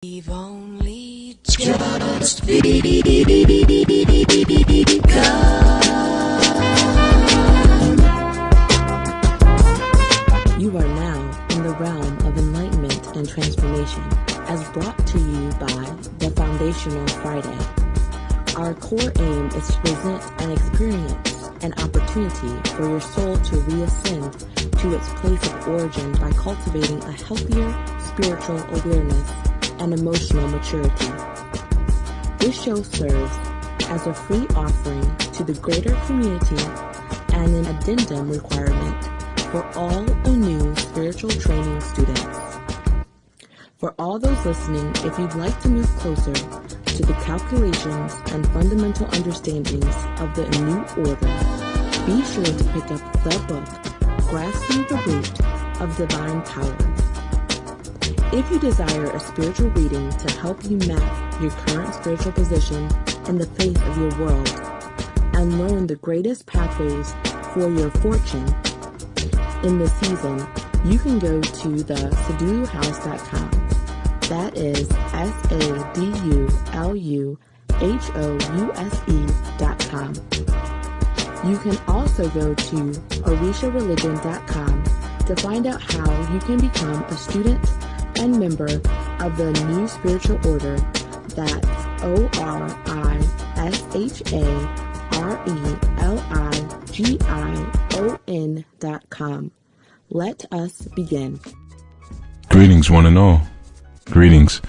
We've only just begun. You are now in the realm of enlightenment and transformation, as brought to you by the Foundational Friday. Our core aim is to present an experience, an opportunity for your soul to reascend to its place of origin by cultivating a healthier spiritual awareness and emotional maturity. This show serves as a free offering to the greater community and an addendum requirement for all ANU spiritual training students. For all those listening, if you'd like to move closer to the calculations and fundamental understandings of the ANU order, be sure to pick up the book, Grasping the Root of Divine Power. If you desire a spiritual reading to help you map your current spiritual position in the face of your world and learn the greatest pathways for your fortune in this season, you can go to the SaduluHouse.com. That is SADULUHOUSE.com. You can also go to OrishaReligion.com to find out how you can become a student and member of the new spiritual order. That's OrishaReligion.com. Let us begin. Greetings, one and all. Greetings.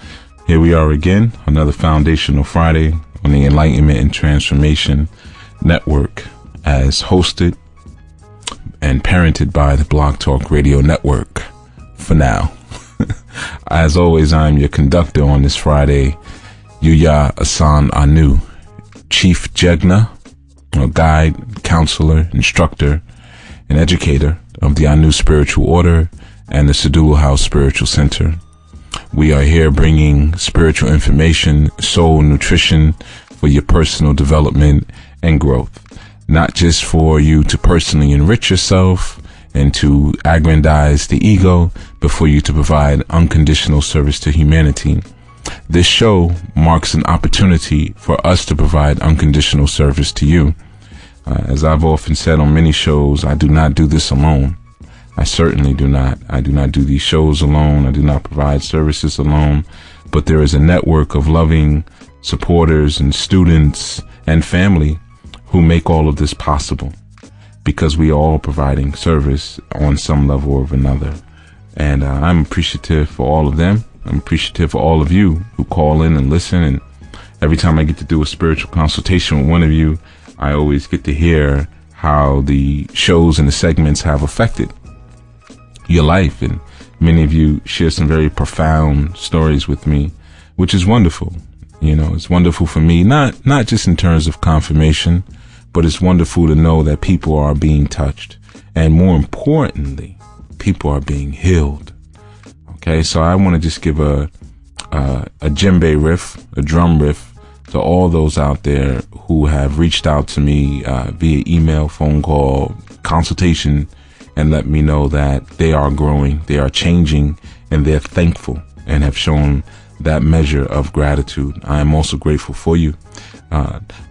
Here we are again, another Foundational Friday on the Enlightenment and Transformation Network, as hosted and parented by the Blog Talk Radio Network for now. As always, I'm your conductor on this Friday, Yuya Assaan-ANU, Chief Jegna, a guide, counselor, instructor, and educator of the ANU Spiritual Order and the Sadulu House Spiritual Center. We are here bringing spiritual information, soul nutrition for your personal development and growth, not just for you to personally enrich yourself and to aggrandize the ego, but for you to provide unconditional service to humanity. This show marks an opportunity for us to provide unconditional service to you. As I've often said on many shows, I do not do this alone. I certainly do not. I do not do these shows alone. I do not provide services alone. But there is a network of loving supporters and students and family who make all of this possible, because we are all providing service on some level or another. And I'm appreciative for all of them. I'm appreciative for all of you who call in and listen. And every time I get to do a spiritual consultation with one of you, I always get to hear how the shows and the segments have affected your life. And many of you share some very profound stories with me, which is wonderful. You know, it's wonderful for me, not just in terms of confirmation, but it's wonderful to know that people are being touched. And more importantly, people are being healed. Okay, so I want to just give a djembe riff, a drum riff, to all those out there who have reached out to me via email, phone call, consultation, and let me know that they are growing, they are changing, and they're thankful and have shown that measure of gratitude. I am also grateful for you.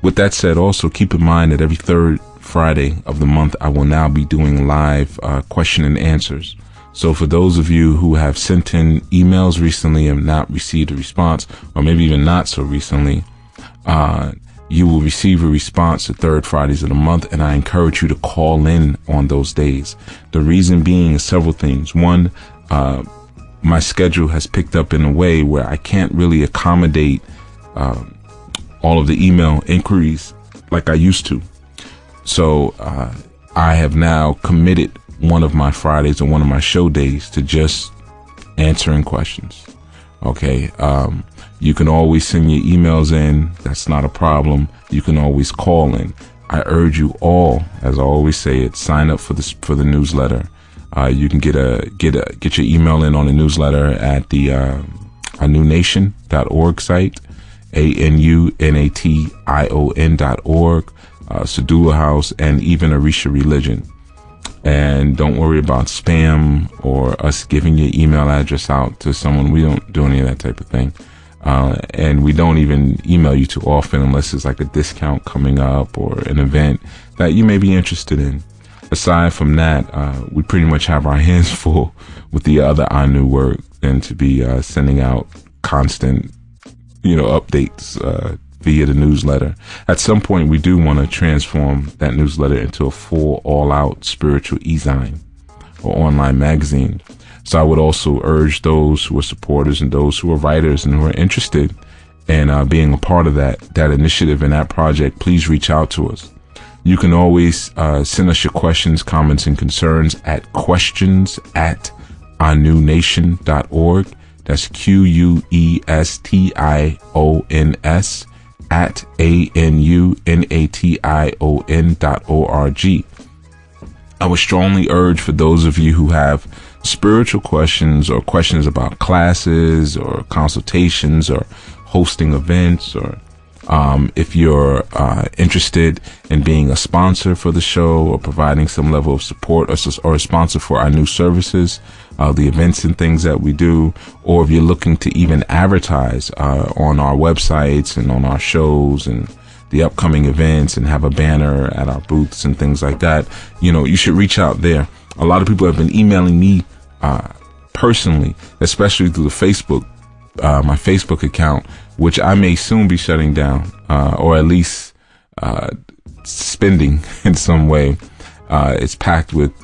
With that said, also keep in mind that every third Friday of the month, I will now be doing live question and answers. So for those of you who have sent in emails recently and not received a response, or maybe even not so recently, you will receive a response the third Fridays of the month, and I encourage you to call in on those days. The reason being is several things. One, my schedule has picked up in a way where I can't really accommodate all of the email inquiries like I used to. So I have now committed one of my Fridays or one of my show days to just answering questions. Okay. You can always send your emails in. That's not a problem. You can always call in. I urge you all, as I always say it, sign up for the newsletter. You can get your email in on the newsletter at the anunation.org site, ANUNATION.org, Sadulu House, and even Orisha Religion. And don't worry about spam or us giving your email address out to someone. We don't do any of that type of thing. And we don't even email you too often unless it's like a discount coming up or an event that you may be interested in. Aside from that, we pretty much have our hands full with the other ANU work and to be sending out constant, updates via the newsletter. At some point, we do want to transform that newsletter into a full, all-out spiritual e-zine or online magazine. So I would also urge those who are supporters and those who are writers and who are interested in being a part of that initiative and that project, please reach out to us. You can always send us your questions, comments, and concerns at questions@anunation.org. That's QUESTIONS at ANUNATION.org. I would strongly urge for those of you who have spiritual questions or questions about classes or consultations or hosting events, or if you're interested in being a sponsor for the show or providing some level of support or a sponsor for our new services, the events and things that we do, or if you're looking to even advertise on our websites and on our shows and the upcoming events and have a banner at our booths and things like that, you should reach out there. A lot of people have been emailing me personally, especially through the Facebook, my Facebook account, which I may soon be shutting down, or at least spending in some way. It's packed with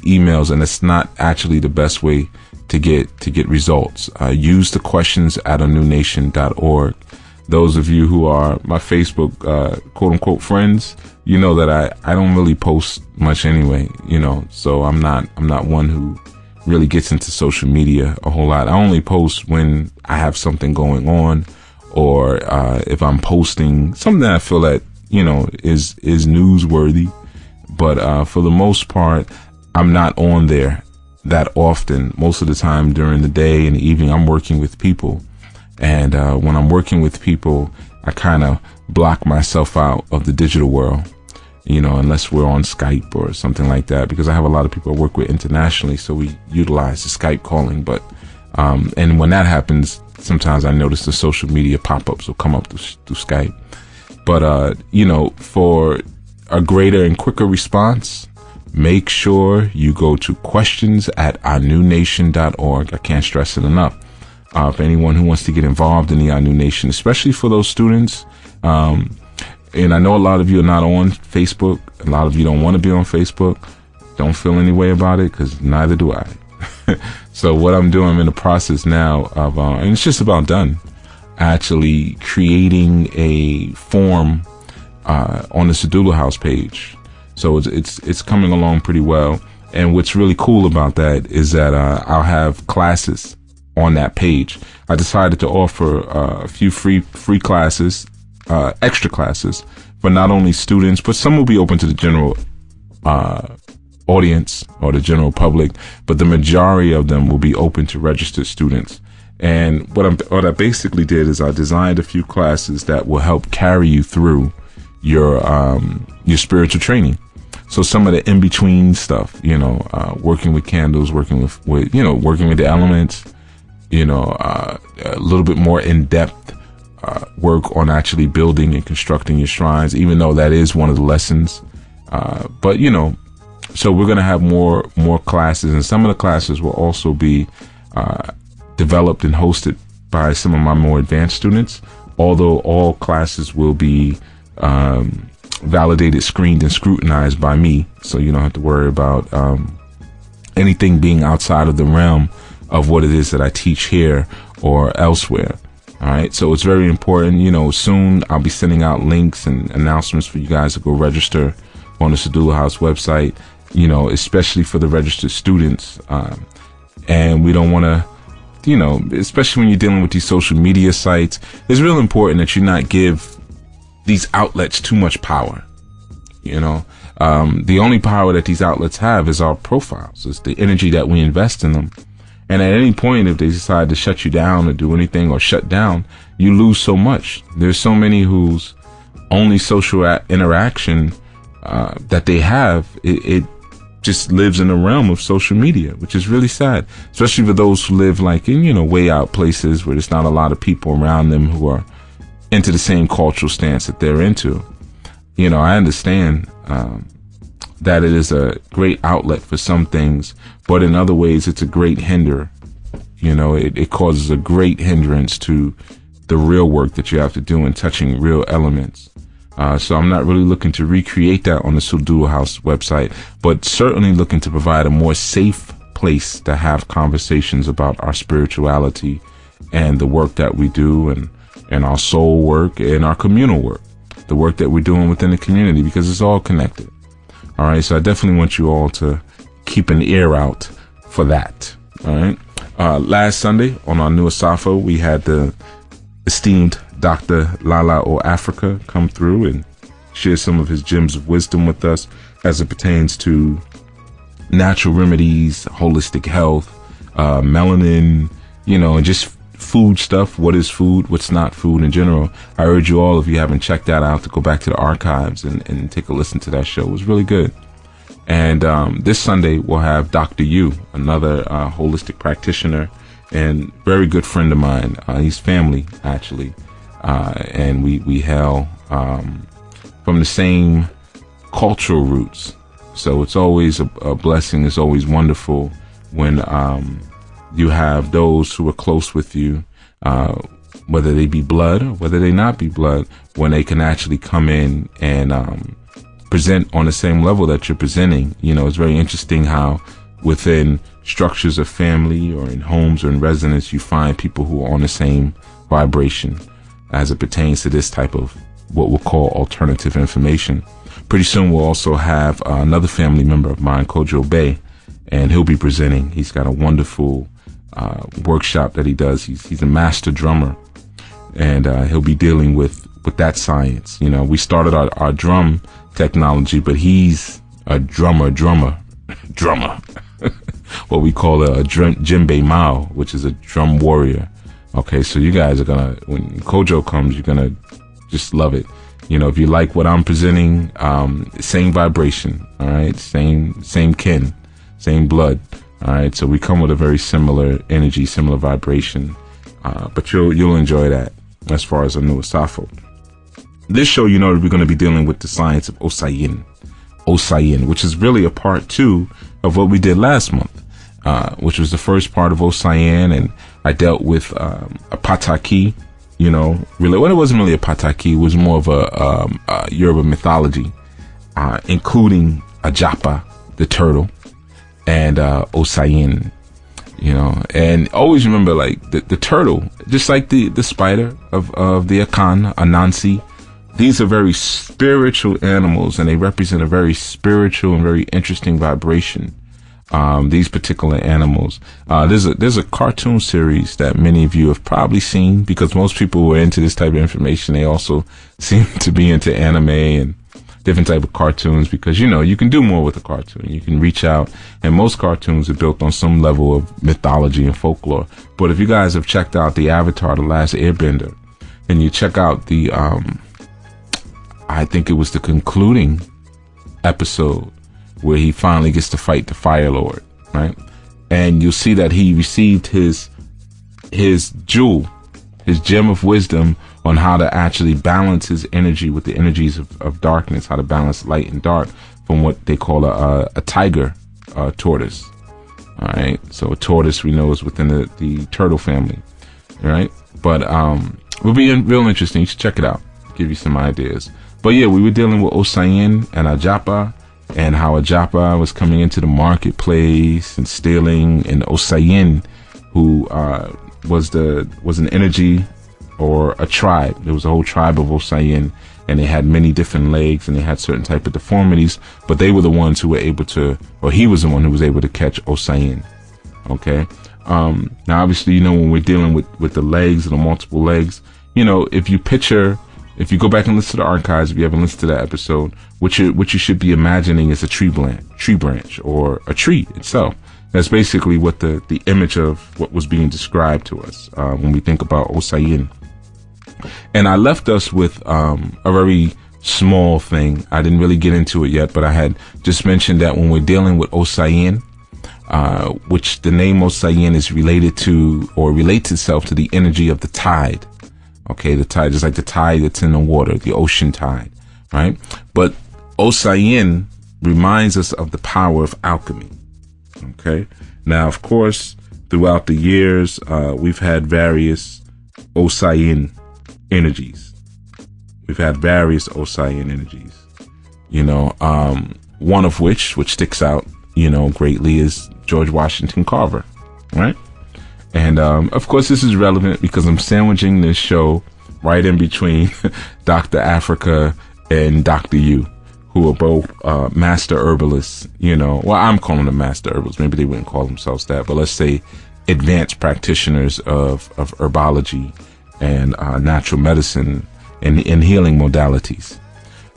emails, and it's not actually the best way to get results. Use the questions@anunation.org. Those of you who are my Facebook quote unquote friends, you know that I don't really post much anyway, so I'm not one who really gets into social media a whole lot. I only post when I have something going on, or if I'm posting something that I feel that is newsworthy. But for the most part, I'm not on there that often. Most of the time during the day and the evening, I'm working with people. And when I'm working with people, I kind of block myself out of the digital world, unless we're on Skype or something like that, because I have a lot of people I work with internationally. So we utilize the Skype calling. But and when that happens, sometimes I notice the social media pop-ups will come up through Skype. But, for a greater and quicker response, make sure you go to questions@anunation.org. I can't stress it enough. For anyone who wants to get involved in the ANU Nation, especially for those students. And I know a lot of you are not on Facebook. A lot of you don't want to be on Facebook. Don't feel any way about it, because neither do I. So what I'm doing, I'm in the process now of, and it's just about done, actually creating a form on the Sadulu House page. So it's coming along pretty well. And what's really cool about that is that I'll have classes on that page. I decided to offer a few free classes, extra classes, for not only students, but some will be open to the general audience or the general public, but the majority of them will be open to registered students. And what I basically did is I designed a few classes that will help carry you through your spiritual training. So some of the in-between stuff, working with candles, working with working with the elements, a little bit more in-depth work on actually building and constructing your shrines, even though that is one of the lessons. But so we're going to have more classes, and some of the classes will also be developed and hosted by some of my more advanced students, although all classes will be validated, screened, and scrutinized by me, so you don't have to worry about anything being outside of the realm of what it is that I teach here or elsewhere. All right, so it's very important. Soon I'll be sending out links and announcements for you guys to go register on the Sadulu House website, especially for the registered students. And we don't want to, especially when you're dealing with these social media sites, it's real important that you not give these outlets too much power. The only power that these outlets have is our profiles. It's the energy that we invest in them. And at any point, if they decide to shut you down or do anything or shut down, you lose so much. There's so many whose only social interaction that they have, it just lives in the realm of social media, which is really sad, especially for those who live like in, you know, way out places where there's not a lot of people around them who are into the same cultural stance that they're into. You know, I understand that it is a great outlet for some things, but in other ways it's a great hinder. You know, it causes a great hindrance to the real work that you have to do in touching real elements. So I'm not really looking to recreate that on the Sadulu House website, but certainly looking to provide a more safe place to have conversations about our spirituality and the work that we do, and our soul work and our communal work, the work that we're doing within the community, because it's all connected. All right. So I definitely want you all to keep an ear out for that. All right. Last Sunday on our new Asafo, we had the esteemed Dr. Lala O Africa come through and share some of his gems of wisdom with us as it pertains to natural remedies, holistic health, melanin, you know, and just food stuff. What is food? What's not food in general? I urge you all, if you haven't checked that out, to go back to the archives and take a listen to that show. It was really good. And this Sunday, we'll have Dr. Yu, another holistic practitioner and very good friend of mine. He's family, actually. And we hail from the same cultural roots. So it's always a blessing. It's always wonderful when you have those who are close with you, whether they be blood or whether they not be blood, when they can actually come in and present on the same level that you're presenting. You know, it's very interesting how within structures of family or in homes or in residence, you find people who are on the same vibration as it pertains to this type of what we'll call alternative information. Pretty soon we'll also have another family member of mine, Kojo Bay, and he'll be presenting. He's got a wonderful workshop that he does. He's a master drummer, and he'll be dealing with that science. You know, we started our drum technology, but he's a drummer. What we call a djembe Mao, which is a drum warrior. Okay, so you guys are gonna, when Kojo comes, you're gonna just love it. You know, if you like what I'm presenting, same vibration, all right, same kin, same blood, all right. So we come with a very similar energy, similar vibration, but you'll enjoy that as far as a new Asafo. This show, you know, we're going to be dealing with the science of Osaiyin, which is really a part 2 of what we did last month, which was the first part of Osaiyan, and I dealt with a pataki, you know, really, well, it wasn't really a pataki, it was more of a Yoruba mythology, including a japa, the turtle, and Osaiyin, you know, and always remember, like, the turtle, just like the spider of the Akan, Anansi, these are very spiritual animals, and they represent a very spiritual and very interesting vibration. These particular animals. There's a cartoon series that many of you have probably seen, because most people who are into this type of information, they also seem to be into anime and different type of cartoons, because, you know, you can do more with a cartoon. You can reach out, and most cartoons are built on some level of mythology and folklore. But if you guys have checked out the Avatar, The Last Airbender, and you check out the, I think it was the concluding episode, where he finally gets to fight the Fire Lord, right? And you'll see that he received his jewel, his gem of wisdom on how to actually balance his energy with the energies of darkness, how to balance light and dark from what they call a tiger tortoise. All right. So a tortoise, we know, is within the turtle family. All right. But will be real interesting. You should check it out. Give you some ideas. But yeah, we were dealing with Osaiyin and Ajapa, and how Ajapa was coming into the marketplace and stealing, and Osaiyin, who was an energy or a tribe. There was a whole tribe of Osaiyin, and they had many different legs, and they had certain type of deformities, but they were the ones who were able to, or he was the one who was able to catch Osaiyin. Okay. Now obviously, you know, when we're dealing with the legs and the multiple legs, you know, if you go back and listen to the archives, if you haven't listened to that episode, what you should be imagining is a tree branch, or a tree itself. That's basically what the image of what was being described to us when we think about Osaiyin. And I left us with a very small thing. I didn't really get into it yet, but I had just mentioned that when we're dealing with Osaiyin, which the name Osaiyin is related to, or relates itself to the energy of the tide. Okay, the tide is like the tide that's in the water, the ocean tide, right? But Osaiyin reminds us of the power of alchemy. Okay, now of course, throughout the years, we've had various Osaiyin energies. We've had various Osaiyin energies. You know, one of which sticks out, you know, greatly is George Washington Carver, right? And of course, this is relevant because I'm sandwiching this show right in between Dr. Africa and Dr. U, who are both master herbalists. You know, well, I'm calling them master herbalists. Maybe they wouldn't call themselves that, but let's say advanced practitioners of herbology and natural medicine and healing modalities.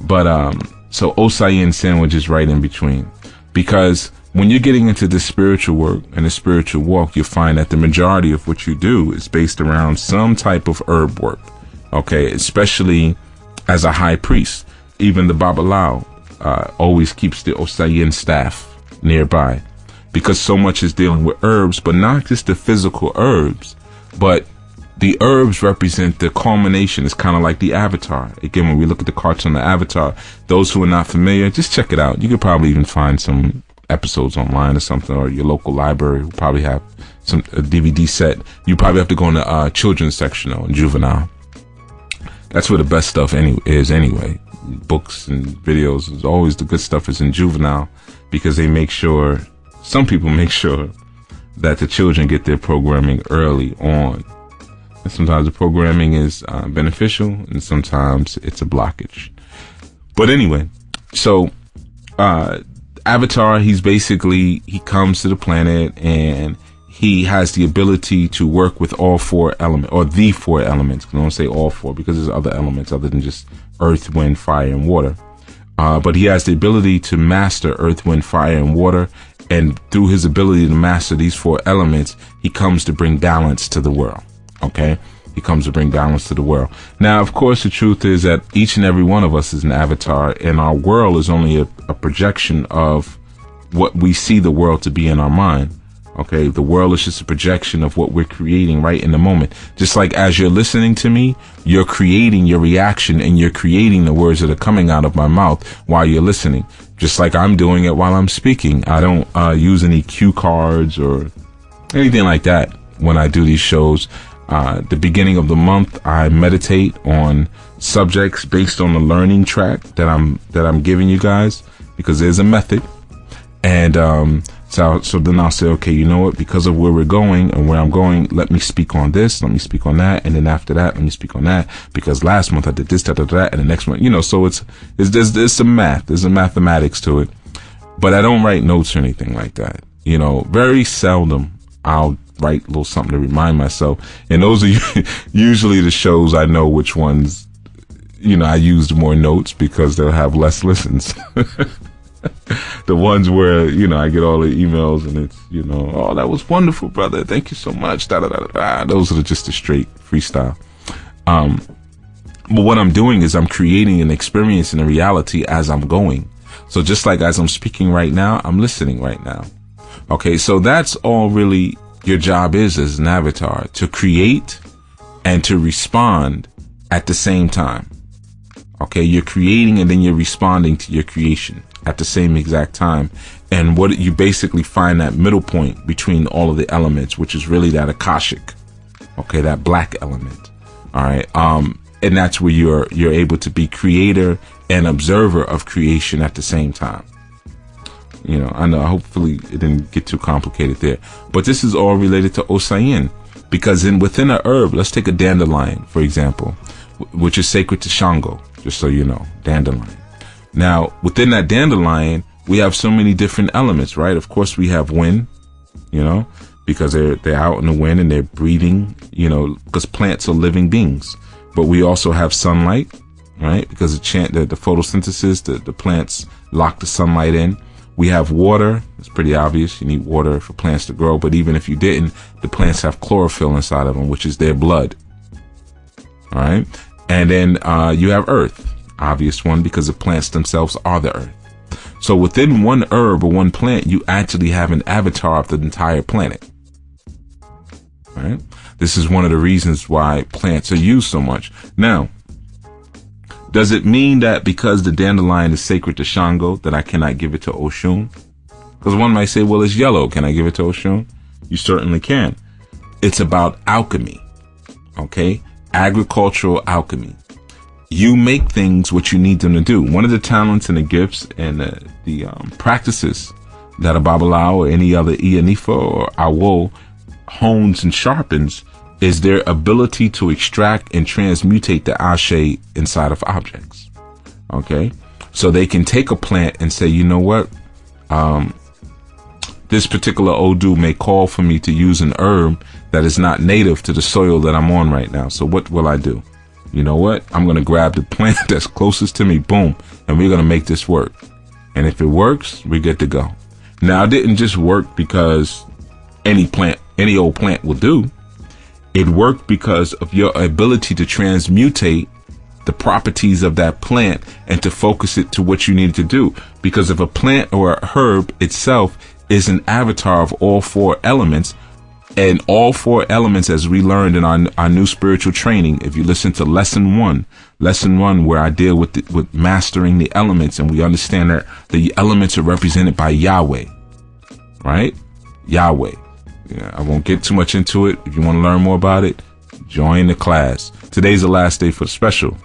But so Osaiyin sandwiches right in between, because when you're getting into the spiritual work and the spiritual walk, you'll find that the majority of what you do is based around some type of herb work. Okay, especially as a high priest. Even the Babalawo always keeps the Osaiyin staff nearby, because so much is dealing with herbs, but not just the physical herbs, but the herbs represent the culmination. It's kind of like the Avatar. Again, when we look at the cartoon, the Avatar, those who are not familiar, just check it out. You could probably even find some episodes online or something, or your local library will probably have a DVD set. You probably have to go in the children's section or juvenile. That's where the best stuff is anyway. Books and videos, is always the good stuff is in juvenile, because they make sure, some people make sure that the children get their programming early on. And sometimes the programming is beneficial, and sometimes it's a blockage. But anyway, so Avatar, he comes to the planet and he has the ability to work with all four elements, or the four elements. I don't say all four because there's other elements other than just earth, wind, fire, and water. But he has the ability to master earth, wind, fire, and water. And through his ability to master these four elements, he comes to bring balance to the world. Okay? He comes to bring balance to the world. Now, of course, the truth is that each and every one of us is an avatar, and our world is only a projection of what we see the world to be in our mind. Okay, the world is just a projection of what we're creating right in the moment. Just like as you're listening to me, you're creating your reaction and you're creating the words that are coming out of my mouth while you're listening. Just like I'm doing it while I'm speaking. I don't use any cue cards or anything like that when I do these shows. The beginning of the month, I meditate on subjects based on the learning track that I'm giving you guys, because there's a method. And so then I'll say, okay, you know what? Because of where we're going and where I'm going, let me speak on this, let me speak on that, and then after that, let me speak on that. Because last month I did this, that, and the next month, you know. So there's some math, there's some mathematics to it. But I don't write notes or anything like that. You know, very seldom I'll write a little something to remind myself. And those are usually the shows I know which ones, you know, I used more notes because they'll have less listens. The ones where, you know, I get all the emails and it's, you know, oh, that was wonderful, brother. Thank you so much. Da, da, da, da. Those are just a straight freestyle. But what I'm doing is I'm creating an experience and a reality as I'm going. So just like as I'm speaking right now, I'm listening right now. Okay, so that's all really your job is as an avatar, to create and to respond at the same time. Okay, you're creating and then you're responding to your creation at the same exact time. And what you basically find that middle point between all of the elements, which is really that Akashic, okay, that black element. All right. And that's where you're able to be creator and observer of creation at the same time. You know, I know, hopefully it didn't get too complicated there, but this is all related to Osaiyin, because within a herb, let's take a dandelion, for example, which is sacred to Shango, just so you know, dandelion. Now, within that dandelion, we have so many different elements, right? Of course, we have wind, you know, because they're out in the wind and they're breathing, you know, because plants are living beings. But we also have sunlight, right? Because the photosynthesis, the plants lock the sunlight in. We have water. It's pretty obvious. You need water for plants to grow. But even if you didn't, the plants have chlorophyll inside of them, which is their blood. All right. And then you have earth. Obvious one, because the plants themselves are the earth. So within one herb or one plant, you actually have an avatar of the entire planet. Right? This is one of the reasons why plants are used so much. Now, does it mean that because the dandelion is sacred to Shango that I cannot give it to Oshun? Because one might say, well, it's yellow. Can I give it to Oshun? You certainly can. It's about alchemy. Okay? Agricultural alchemy. You make things what you need them to do. One of the talents and the gifts and the practices that a Babalawo or any other Iyanifa or Awo hones and sharpens is their ability to extract and transmutate the ashe inside of objects. Okay? So they can take a plant and say, you know what? This particular Odu may call for me to use an herb that is not native to the soil that I'm on right now. So what will I do? You know what? I'm going to grab the plant that's closest to me, boom, and we're going to make this work. And if it works, we're good to go. Now, it didn't just work because any old plant will do. It worked because of your ability to transmutate the properties of that plant and to focus it to what you need to do. Because if a plant or a herb itself is an avatar of all four elements, and all four elements, as we learned in our new spiritual training, if you listen to lesson one where I deal with mastering the elements, and we understand that the elements are represented by Yahweh, right? Yahweh. Yeah, I won't get too much into it. If you want to learn more about it, join the class. Today's the last day for the special.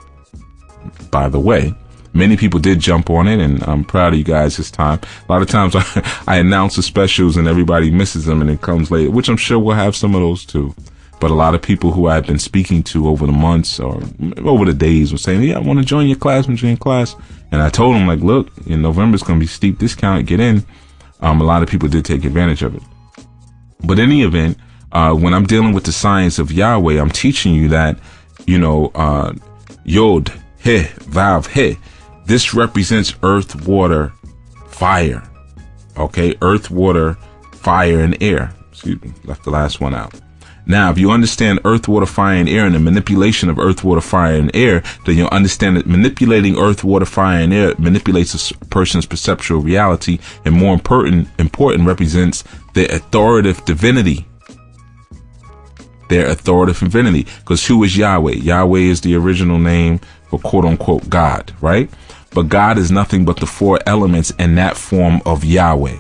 By the way, many people did jump on it, and I'm proud of you guys this time. A lot of times I announce the specials and everybody misses them and it comes later, which I'm sure we'll have some of those too. But a lot of people who I've been speaking to over the months or over the days were saying, yeah, I want to join your class, And I told them, like, look, in November it's going to be steep discount, get in. A lot of people did take advantage of it. But in any event, when I'm dealing with the science of Yahweh, I'm teaching you that, Yod, He, Vav, He. This represents earth, water, fire. Okay, earth, water, fire, and air. Excuse me, left the last one out. Now, if you understand earth, water, fire, and air and the manipulation of earth, water, fire, and air, then you'll understand that manipulating earth, water, fire, and air manipulates a person's perceptual reality, and more important represents their authoritative divinity. Their authoritative divinity. Because who is Yahweh? Yahweh is the original name for quote-unquote God, right? But God is nothing but the four elements in that form of Yahweh.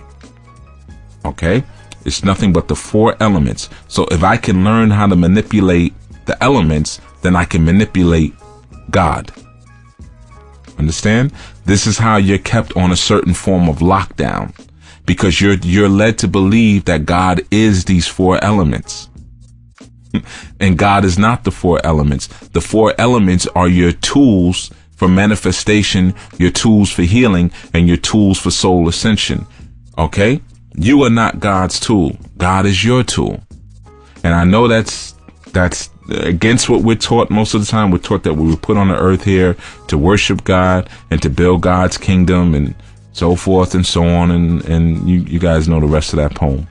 Okay? It's nothing but the four elements. So if I can learn how to manipulate the elements, then I can manipulate God. Understand? This is how you're kept on a certain form of lockdown, because you're led to believe that God is these four elements. And God is not the four elements. The four elements are your tools for manifestation, your tools for healing, and your tools for soul ascension. Okay? You are not God's tool. God is your tool. And I know that's against what we're taught most of the time. We're taught that we were put on the earth here to worship God and to build God's kingdom and so forth and so on. And you guys know the rest of that poem.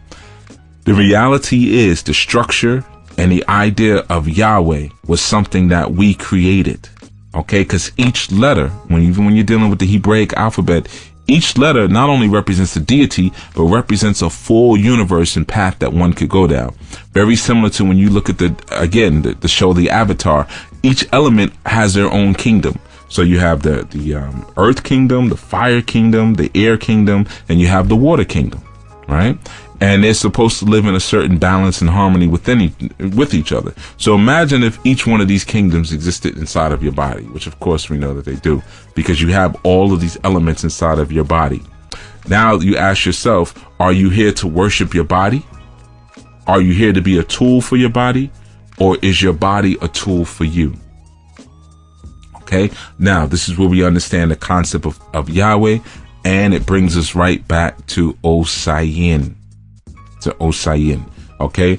The reality is the structure and the idea of Yahweh was something that we created. Okay, because each letter, even when you're dealing with the Hebraic alphabet, each letter not only represents a deity, but represents a full universe and path that one could go down. Very similar to when you look at the show, The Avatar. Each element has their own kingdom. So you have the earth kingdom, the fire kingdom, the air kingdom, and you have the water kingdom, right? And they're supposed to live in a certain balance and harmony with each other. So imagine if each one of these kingdoms existed inside of your body, which of course we know that they do, because you have all of these elements inside of your body. Now you ask yourself, are you here to worship your body? Are you here to be a tool for your body? Or is your body a tool for you? Okay, now this is where we understand the concept of Yahweh, and it brings us right back to Osaiyin. Osaiyin, okay?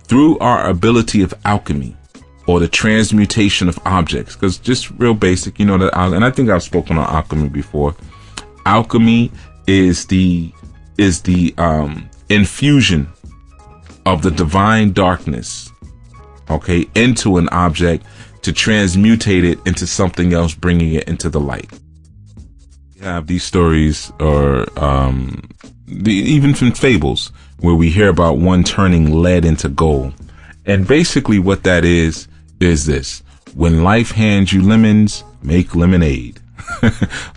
Through our ability of alchemy or the transmutation of objects, because just real basic, and I think I've spoken on alchemy before. Alchemy is the infusion of the divine darkness, okay, into an object to transmutate it into something else, bringing it into the light. We have these stories, or even from fables, where we hear about one turning lead into gold. And basically what that is this: when life hands you lemons, make lemonade.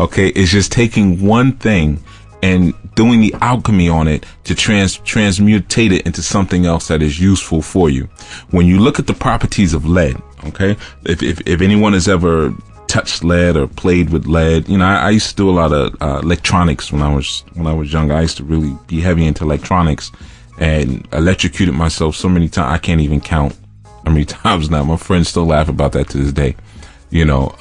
Okay, it's just taking one thing and doing the alchemy on it to transmutate it into something else that is useful for you. When you look at the properties of lead, okay, if anyone has ever touched lead or played with lead, you know, I used to do a lot of electronics when I was younger. I used to really be heavy into electronics, and electrocuted myself so many times I can't even count how many times now. My friends still laugh about that to this day, you know,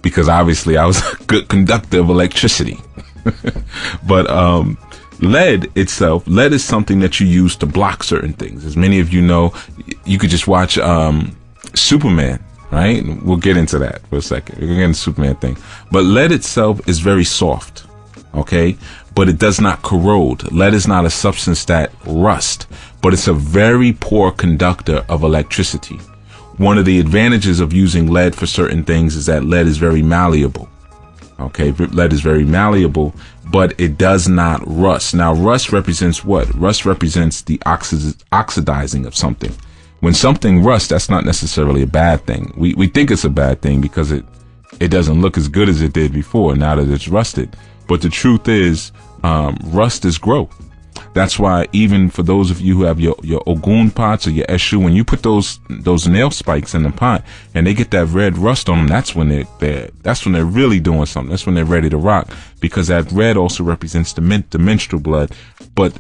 because obviously I was a good conductor of electricity. But lead itself, lead is something that you use to block certain things. As many of you know, you could just watch Superman, right? We'll get into that for a second. We're going to get into the Superman thing. But lead itself is very soft, okay? But it does not corrode. Lead is not a substance that rusts, but it's a very poor conductor of electricity. One of the advantages of using lead for certain things is that lead is very malleable. Okay, lead is very malleable, but it does not rust. Now, rust represents what? Rust represents the oxidizing of something. When something rusts, that's not necessarily a bad thing. We think it's a bad thing because it doesn't look as good as it did before now that it's rusted. But the truth is, rust is growth. That's why even for those of you who have your Ogun pots or your Eshu, when you put those nail spikes in the pot and they get that red rust on them, that's when they're really doing something. That's when they're ready to rock, because that red also represents the menstrual blood. But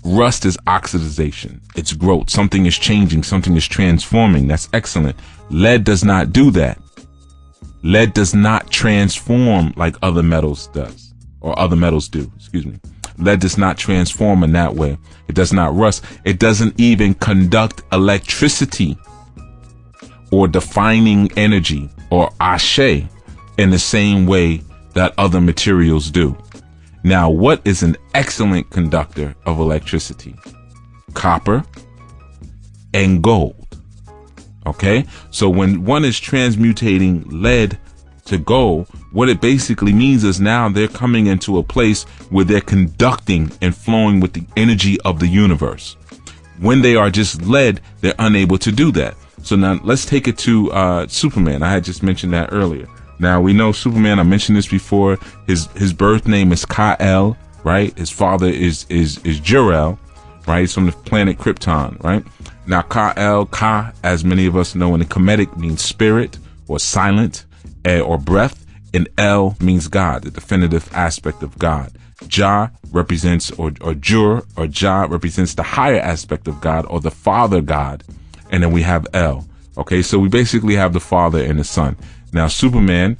rust is oxidization. It's growth. Something is changing. Something is transforming. That's excellent. Lead does not do that. Lead does not transform like other metals does, or other metals do. Excuse me. Lead does not transform in that way. It does not rust. It doesn't even conduct electricity or defining energy or ashe in the same way that other materials do. Now, what is an excellent conductor of electricity? Copper and gold. Okay? So when one is transmutating lead to gold, what it basically means is now they're coming into a place where they're conducting and flowing with the energy of the universe. When they are just lead, they're unable to do that. So now let's take it to Superman. I had just mentioned that earlier. Now we know Superman, I mentioned this before, his birth name is Kal, right? His father is Jor-El, right? He's from the planet Krypton, right? Now Ka, as many of us know in the Kemetic, means spirit or silent, or breath, and El means God, the definitive aspect of God. Jah represents, or Jur or Jah represents the higher aspect of God, or the Father God. And then we have El. Okay, so we basically have the Father and the Son. Now, Superman,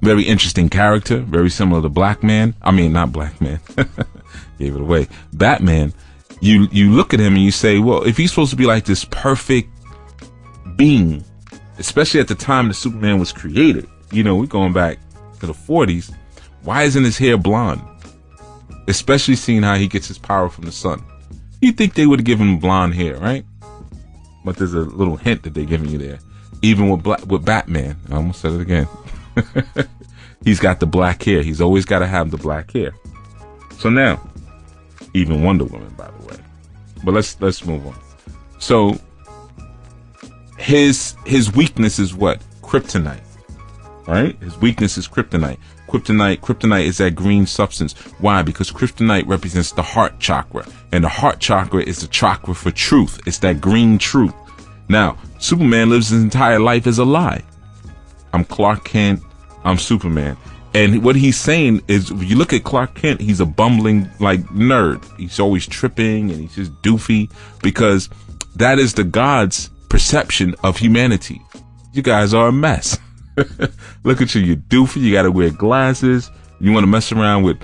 very interesting character, very similar to Black Man. I mean, not Black Man. Gave it away. Batman, you look at him and you say, well, if he's supposed to be like this perfect being, especially at the time that Superman was created, you know, we're going back to the 40s. Why isn't his hair blonde? Especially seeing how he gets his power from the sun. You'd think they would have given him blonde hair, right? But there's a little hint that they're giving you there. Even with Batman, I almost said it again. He's got the black hair. He's always got to have the black hair. So now, even Wonder Woman, by the way. But let's move on. So his weakness is what? Kryptonite. Right? His weakness is kryptonite. Kryptonite is that green substance. Why? Because kryptonite represents the heart chakra. And the heart chakra is the chakra for truth. It's that green truth. Now, Superman lives his entire life as a lie. I'm Clark Kent. I'm Superman. And what he's saying is, if you look at Clark Kent, he's a bumbling, like, nerd. He's always tripping and he's just doofy, because that is the God's perception of humanity. You guys are a mess. Look at you. You're doofy. You got to wear glasses. You want to mess around with,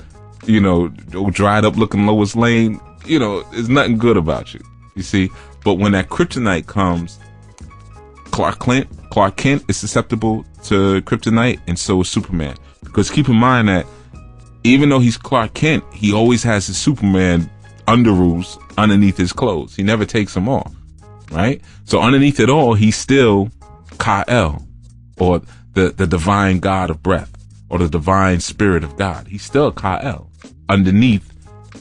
you know, dried up looking Lois Lane. You know, there's nothing good about you. You see? But when that kryptonite comes, Clark Kent is susceptible to kryptonite, and so is Superman. Because keep in mind that even though he's Clark Kent, he always has his Superman underoos underneath his clothes. He never takes them off, right? So underneath it all, he's still Ka'el, or the divine God of breath, or the divine spirit of God. He's still Ka'el underneath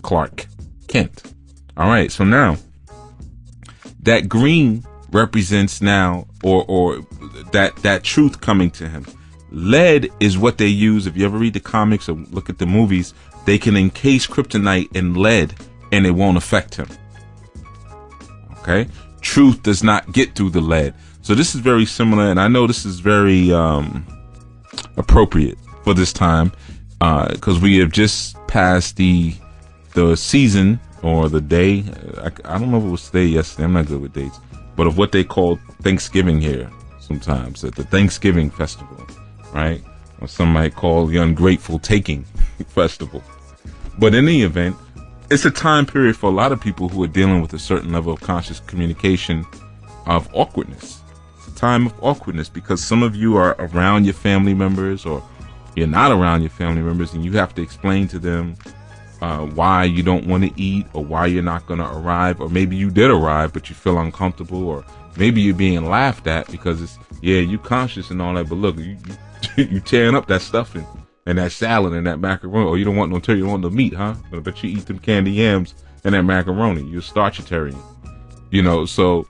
Clark Kent. All right, so now that green represents now, or that truth coming to him. Lead is what they use. If you ever read the comics or look at the movies, they can encase kryptonite in lead and it won't affect him. Okay? Truth does not get through the lead. So this is very similar, and I know this is very appropriate for this time, because we have just passed the season or the day. I don't know if it was today, yesterday. I'm not good with dates, but of what they call Thanksgiving here sometimes, at the Thanksgiving festival, right? Or some might call the Ungrateful Taking Festival. But in any event, it's a time period for a lot of people who are dealing with a certain level of conscious communication of awkwardness. It's a time of awkwardness because some of you are around your family members, or you're not around your family members, and you have to explain to them why you don't want to eat, or why you're not going to arrive, or maybe you did arrive but you feel uncomfortable, or maybe you're being laughed at because it's, yeah, you conscious and all that, but look, you tearing up that stuffing and that salad and that macaroni. Or you don't want no turkey, you don't want no meat, huh? But I bet you eat them candy yams and that macaroni. You're starchitarian. You know, so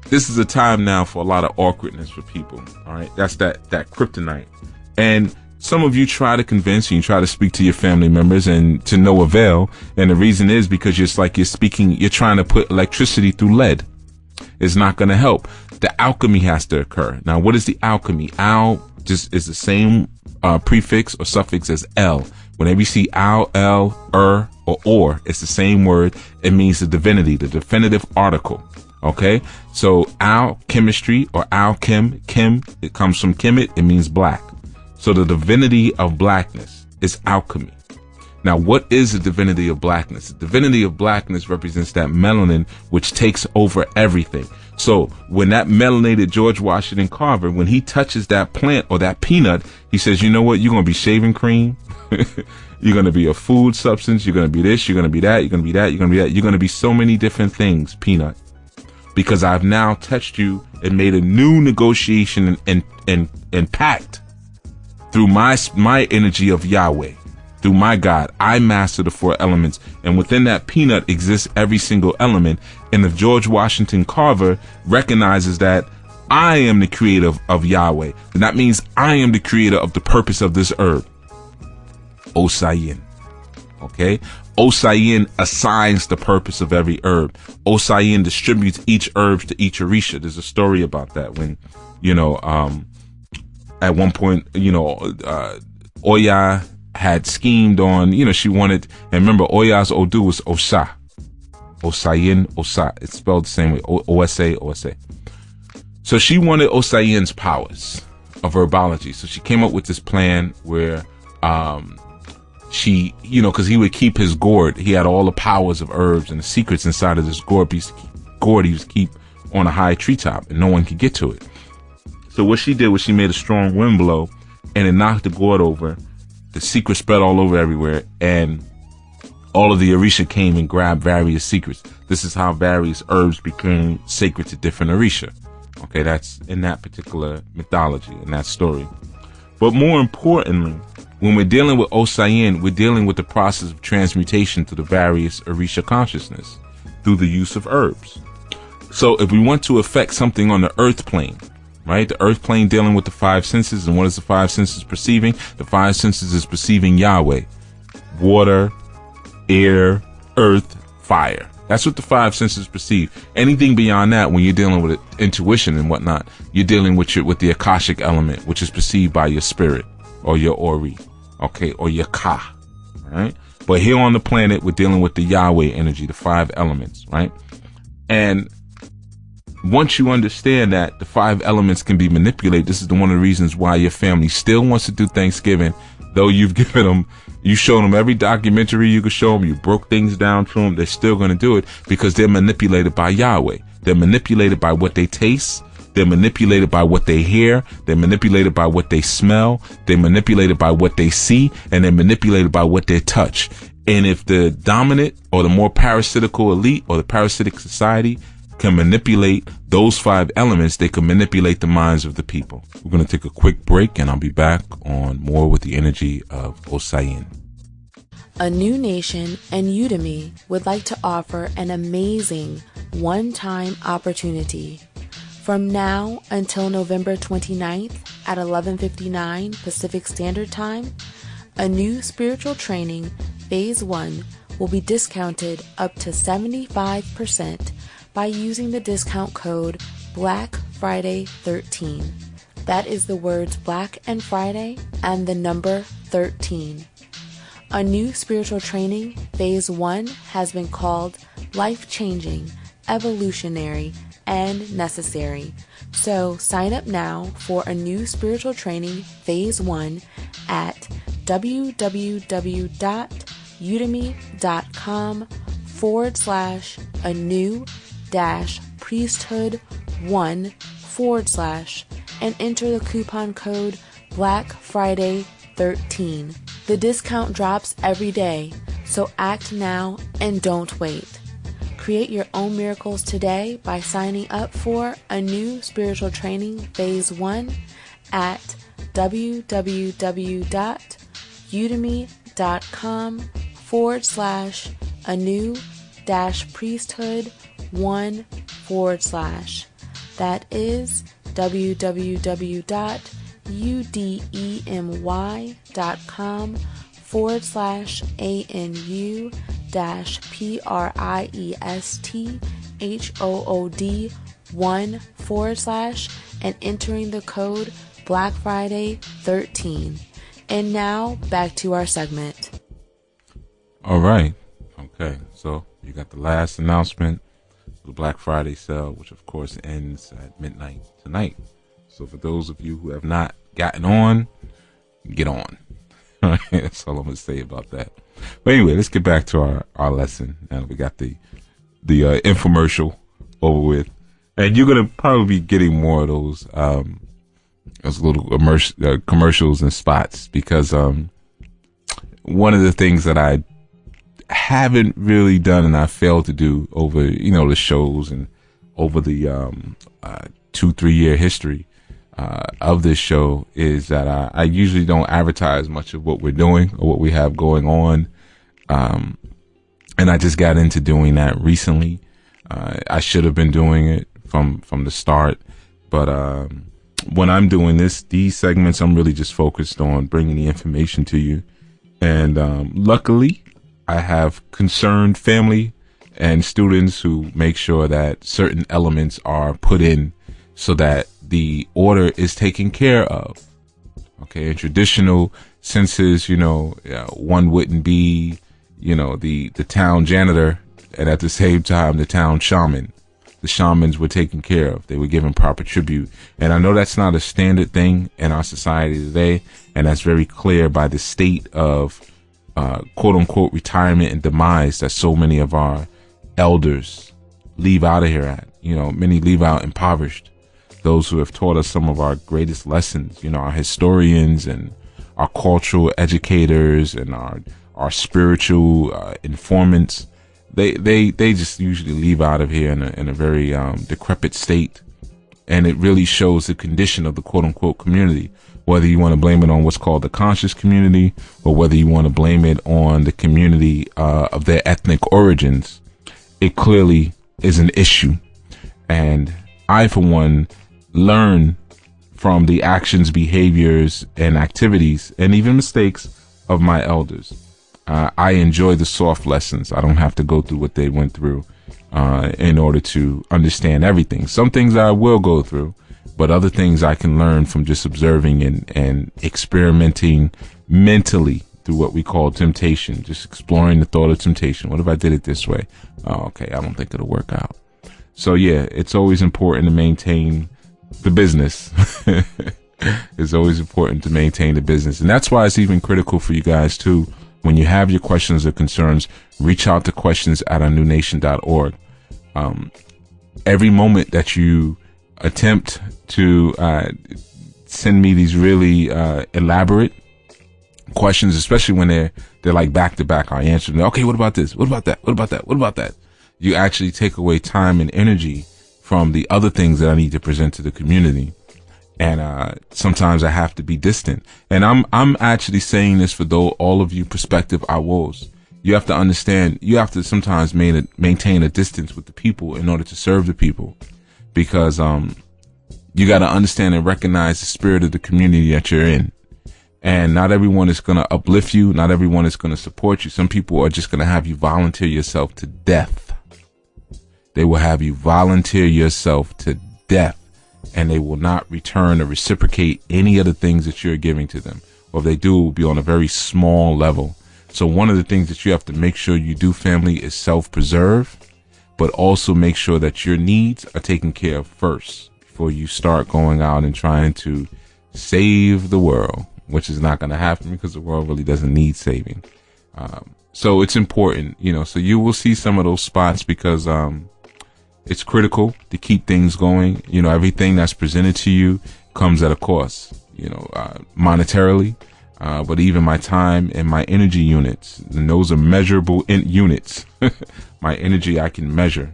this is a time now for a lot of awkwardness for people. All right. That's that kryptonite. And some of you try to convince, and you try to speak to your family members, and to no avail. And the reason is because you're trying to put electricity through lead. It's not going to help. The alchemy has to occur. Now, what is the alchemy? Al just is the same prefix or suffix as L. Whenever you see al, l, or, it's the same word. It means the divinity, the definitive article. Okay, so alchemistry or alchem, it comes from kemet. It means black. So the divinity of blackness is alchemy. Now, what is the divinity of blackness? The divinity of blackness represents that melanin which takes over everything. So when that melanated George Washington Carver, when he touches that plant or that peanut, he says, you know what? You're going to be shaving cream. You're going to be a food substance. You're going to be this. You're going to be that. You're going to be that. You're going to be that. You're going to be so many different things, peanut, because I've now touched you and made a new negotiation and pact through my energy of Yahweh. Through my God, I master the 4 elements, and within that peanut exists every single element. And if George Washington Carver recognizes that I am the creator of Yahweh, then that means I am the creator of the purpose of this herb. Osaiyin. Okay? Osaiyin assigns the purpose of every herb. Osaiyin distributes each herb to each Orisha. There's a story about that when, at one point, Oya had schemed on, she wanted, and remember, Oya's Odu was Osa. Osaiyin, Osa. It's spelled the same way. Osa. So she wanted Osayin's powers of herbology. So she came up with this plan where, she, because he would keep his gourd. He had all the powers of herbs and the secrets inside of this gourd. He used to keep on a high treetop, and no one could get to it. So what she did was she made a strong wind blow, and it knocked the gourd over. The secret spread all over everywhere, and all of the Orisha came and grabbed various secrets. This is how various herbs became sacred to different Orisha. Okay, that's in that particular mythology, in that story. But more importantly, when we're dealing with Osaiyin, we're dealing with the process of transmutation to the various Orisha consciousness through the use of herbs. So if we want to affect something on the earth plane, right? The earth plane dealing with the 5 senses. And what is the 5 senses perceiving? The 5 senses is perceiving Yahweh. Water, air, earth, fire. That's what the 5 senses perceive. Anything beyond that, when you're dealing with intuition and whatnot, you're dealing with the Akashic element, which is perceived by your spirit or your Ori, okay, or your Ka, right? But here on the planet, we're dealing with the Yahweh energy, the 5 elements, right? And once you understand that the 5 elements can be manipulated, this is one of the reasons why your family still wants to do Thanksgiving, though you've given them, you showed them every documentary you could show them, you broke things down to them, they're still going to do it because they're manipulated by Yahweh. They're manipulated by what they taste. They're manipulated by what they hear. They're manipulated by what they smell. They're manipulated by what they see, and they're manipulated by what they touch. And if the dominant or the more parasitical elite or the parasitic society can manipulate those 5 elements, they can manipulate the minds of the people. We're going to take a quick break, and I'll be back on more with the energy of Osaiyin. A New Nation and Udemy would like to offer an amazing one-time opportunity. From now until November 29th at 11:59 Pacific Standard Time, a new spiritual training, Phase 1, will be discounted up to 75% by using the discount code Black Friday 13. That is the words Black and Friday and the number 13. A new spiritual training, Phase 1, has been called life-changing, evolutionary, and necessary. So sign up now for a new spiritual training, Phase 1, at www.udemy.com/anu-priesthood1/ and enter the coupon code Black Friday 13. The discount drops every day, so act now and don't wait. Create your own miracles today by signing up for a new spiritual training, Phase 1, at www.udemy.com/anu-priesthood1/ That is www.udemy.com/anu-priesthood1/ and entering the code Black Friday 13. And now back to our segment. All right. Okay. So you got the last announcement, the Black Friday sale, which of course ends at midnight tonight. So for those of you who have not gotten on, get on. All right, that's all I'm going to say about that. But anyway, let's get back to our lesson. And we got the infomercial over with. And you're going to probably be getting more of those little commercials and spots, because one of the things that I haven't really done and I failed to do over, the shows and over the 2-3 year history of this show is that I usually don't advertise much of what we're doing or what we have going on. And I just got into doing that recently. I should have been doing it from the start, but when I'm doing these segments, I'm really just focused on bringing the information to you. And luckily, I have concerned family and students who make sure that certain elements are put in so that the order is taken care of. Okay, in traditional senses, one wouldn't be, the town janitor and at the same time the town shaman. The shamans were taken care of. They were given proper tribute. And I know that's not a standard thing in our society today. And that's very clear by the state of quote unquote retirement and demise that so many of our elders leave out of here at. Many leave out impoverished. Those who have taught us some of our greatest lessons, our historians and our cultural educators and our spiritual informants. They just usually leave out of here in a very decrepit state, and it really shows the condition of the quote unquote community. Whether you want to blame it on what's called the conscious community, or whether you want to blame it on the community of their ethnic origins, it clearly is an issue. And I, for one, learn from the actions, behaviors, and activities, and even mistakes of my elders. I enjoy the soft lessons. I don't have to go through what they went through in order to understand everything. Some things I will go through, but other things I can learn from just observing and experimenting mentally through what we call temptation, just exploring the thought of temptation. What if I did it this way? Oh, okay, I don't think it'll work out. So yeah, it's always important to maintain the business. It's always important to maintain the business. And that's why it's even critical for you guys too. When you have your questions or concerns, reach out to questions@ournewNation.org. Every moment that you attempt to send me these really elaborate questions, especially when they're like back to back, I answer them. Okay, what about this? What about that? What about that? What about that? you actually take away time and energy from the other things that I need to present to the community. And sometimes I have to be distant. And I'm actually saying this for all of you prospective awos. You have to understand, you have to sometimes maintain a distance with the people in order to serve the people, because you got to understand and recognize the spirit of the community that you're in. And not everyone is going to uplift you. Not everyone is going to support you. Some people are just going to have you volunteer yourself to death. They will have you volunteer yourself to death, and they will not return or reciprocate any of the things that you're giving to them. Or if they do, it will be on a very small level. So one of the things that you have to make sure you do, family, is self-preserve, but also make sure that your needs are taken care of first before you start going out and trying to save the world, which is not going to happen because the world really doesn't need saving. So it's important, so you will see some of those spots because it's critical to keep things going. Everything that's presented to you comes at a cost, monetarily, but even my time and my energy units, and those are measurable units. My energy I can measure.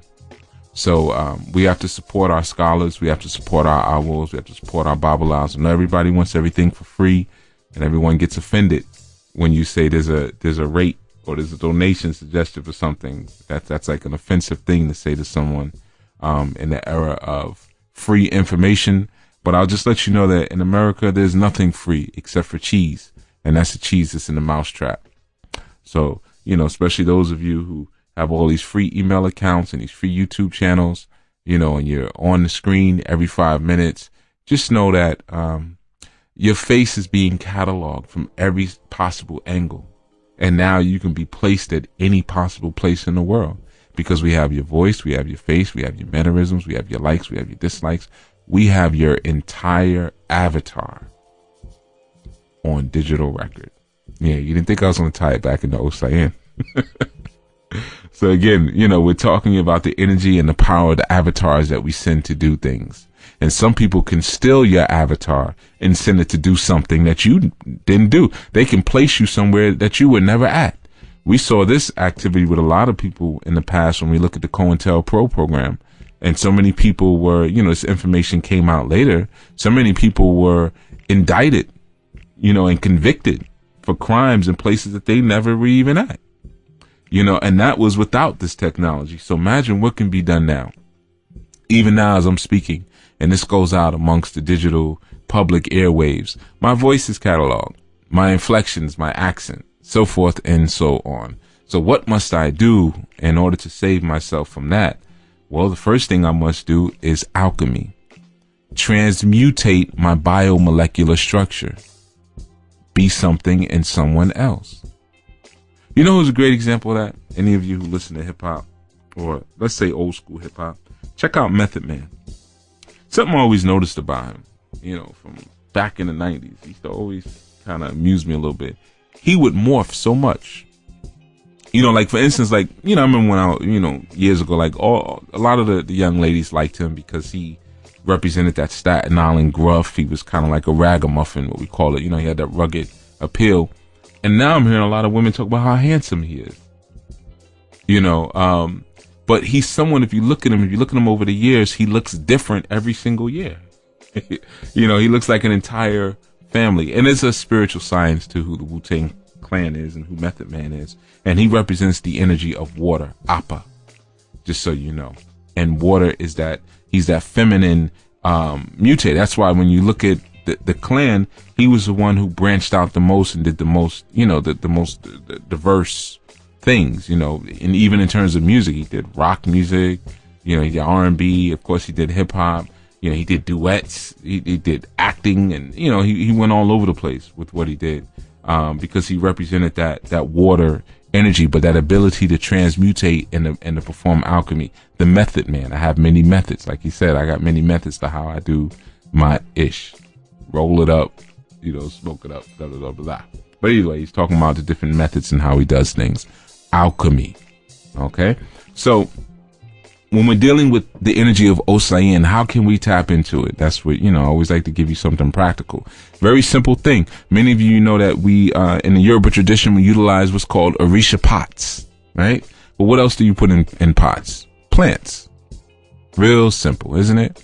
So we have to support our scholars. We have to support our owls. We have to support our babalawos. And everybody wants everything for free, and everyone gets offended when you say there's a rate or there's a donation suggested for something. That's like an offensive thing to say to someone in the era of free information. But I'll just let you know that in America, there's nothing free except for cheese, and that's the cheese that's in the mousetrap. So, especially those of you who have all these free email accounts and these free YouTube channels, and you're on the screen every 5 minutes, just know that your face is being cataloged from every possible angle. And now you can be placed at any possible place in the world because we have your voice, we have your face, we have your mannerisms, we have your likes, we have your dislikes. We have your entire avatar on digital record. Yeah, you didn't think I was going to tie it back into Osaiyan. So again, we're talking about the energy and the power of the avatars that we send to do things. And some people can steal your avatar and send it to do something that you didn't do. They can place you somewhere that you were never at. We saw this activity with a lot of people in the past when we look at the COINTELPRO program. And so many people were, this information came out later. So many people were indicted, and convicted for crimes in places that they never were even at. And that was without this technology. So imagine what can be done now. Even now as I'm speaking, and this goes out amongst the digital public airwaves, my voice is cataloged, my inflections, my accent, so forth and so on. So what must I do in order to save myself from that? Well, the first thing I must do is alchemy. Transmutate my biomolecular structure. Be something and someone else. You know who's a great example of that? Any of you who listen to hip hop, or let's say old school hip hop, check out Method Man. Something I always noticed about him, from back in the 90s, he used to always kind of amuse me a little bit. He would morph so much. Like for instance, I remember when I, years ago, a lot of the young ladies liked him because he represented that Staten Island gruff. He was kind of like a ragamuffin, what we call it. He had that rugged appeal. And now I'm hearing a lot of women talk about how handsome he is. But he's someone, if you look at him over the years, he looks different every single year. He looks like an entire family. And it's a spiritual science to who the Wu-Tang Clan is and who Method Man is. And he represents the energy of water, Appa, just so you know. And water is he's that feminine mutate. That's why when you look at the clan, he was the one who branched out the most and did the most, the most diverse things, and even in terms of music, he did rock music, he did R&B, of course he did hip hop, he did duets, he did acting, and he went all over the place with what he did, because he represented that water energy, but that ability to transmutate and to perform alchemy. The Method Man. I have many methods, like he said. I got many methods to how I do my ish. Roll it up, smoke it up, blah, blah, blah, blah. But anyway, he's talking about the different methods and how he does things. Alchemy. Okay? So, when we're dealing with the energy of Osaiyin, how can we tap into it? That's what, I always like to give you something practical. Very simple thing. Many of you know that we, in the Yoruba tradition, we utilize what's called Orisha pots, right? But what else do you put in pots? Plants. Real simple, isn't it?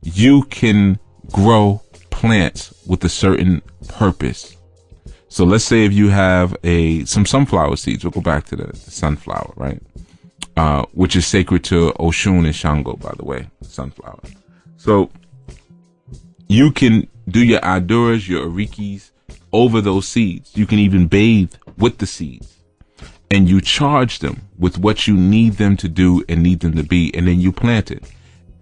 You can grow plants with a certain purpose. So let's say if you have some sunflower seeds, we'll go back to the sunflower, right? Which is sacred to Oshun and Shango, by the way, sunflower. So you can do your aduras, your arikis over those seeds. You can even bathe with the seeds. And you charge them with what you need them to do and need them to be, and then you plant it.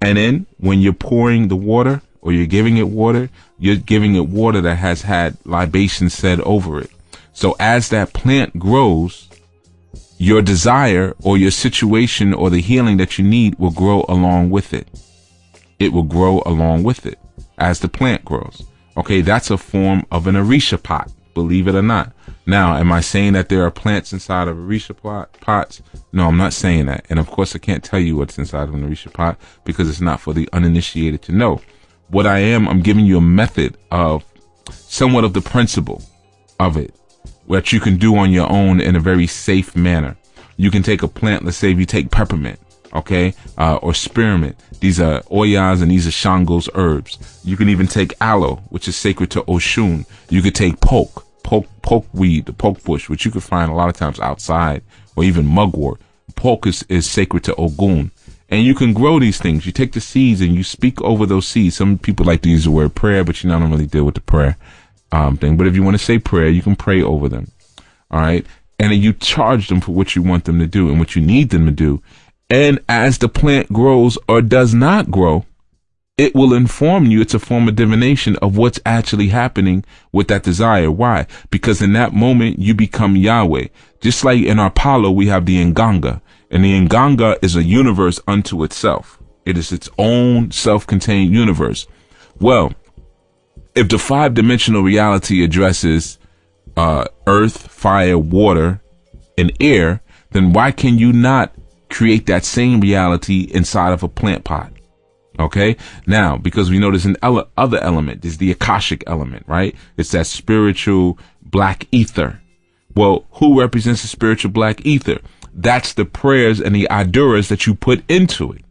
And then when you're pouring the water or you're giving it water, you're giving it water that has had libation said over it. So as that plant grows, your desire or your situation or the healing that you need will grow along with it. It will grow along with it as the plant grows. Okay, that's a form of an Orisha pot, believe it or not. Now, am I saying that there are plants inside of Orisha pots? No, I'm not saying that. And of course, I can't tell you what's inside of an Orisha pot because it's not for the uninitiated to know. What I'm giving you a method of somewhat of the principle of it, which you can do on your own in a very safe manner. You can take a plant, let's say if you take peppermint, okay, or spearmint. These are oyas and these are Shango's herbs. You can even take aloe, which is sacred to Oshun. You could take poke weed, the poke bush, which you could find a lot of times outside, or even mugwort. Poke is sacred to Ogun. And you can grow these things. You take the seeds and you speak over those seeds. Some people like to use the word prayer, but I don't really deal with the prayer thing. But if you want to say prayer, you can pray over them. All right. And then you charge them for what you want them to do and what you need them to do. And as the plant grows or does not grow, it will inform you. It's a form of divination of what's actually happening with that desire. Why? Because in that moment, you become Yahweh. Just like in our Palo, we have the Nganga. And the Nganga is a universe unto itself. It is its own self-contained universe. Well, if the 5-dimensional reality addresses earth, fire, water, and air, then why can you not create that same reality inside of a plant pot? Okay. Now, because we know there's an other element, there's the Akashic element, right? It's that spiritual black ether. Well, who represents the spiritual black ether? That's the prayers and the aduras that you put into it.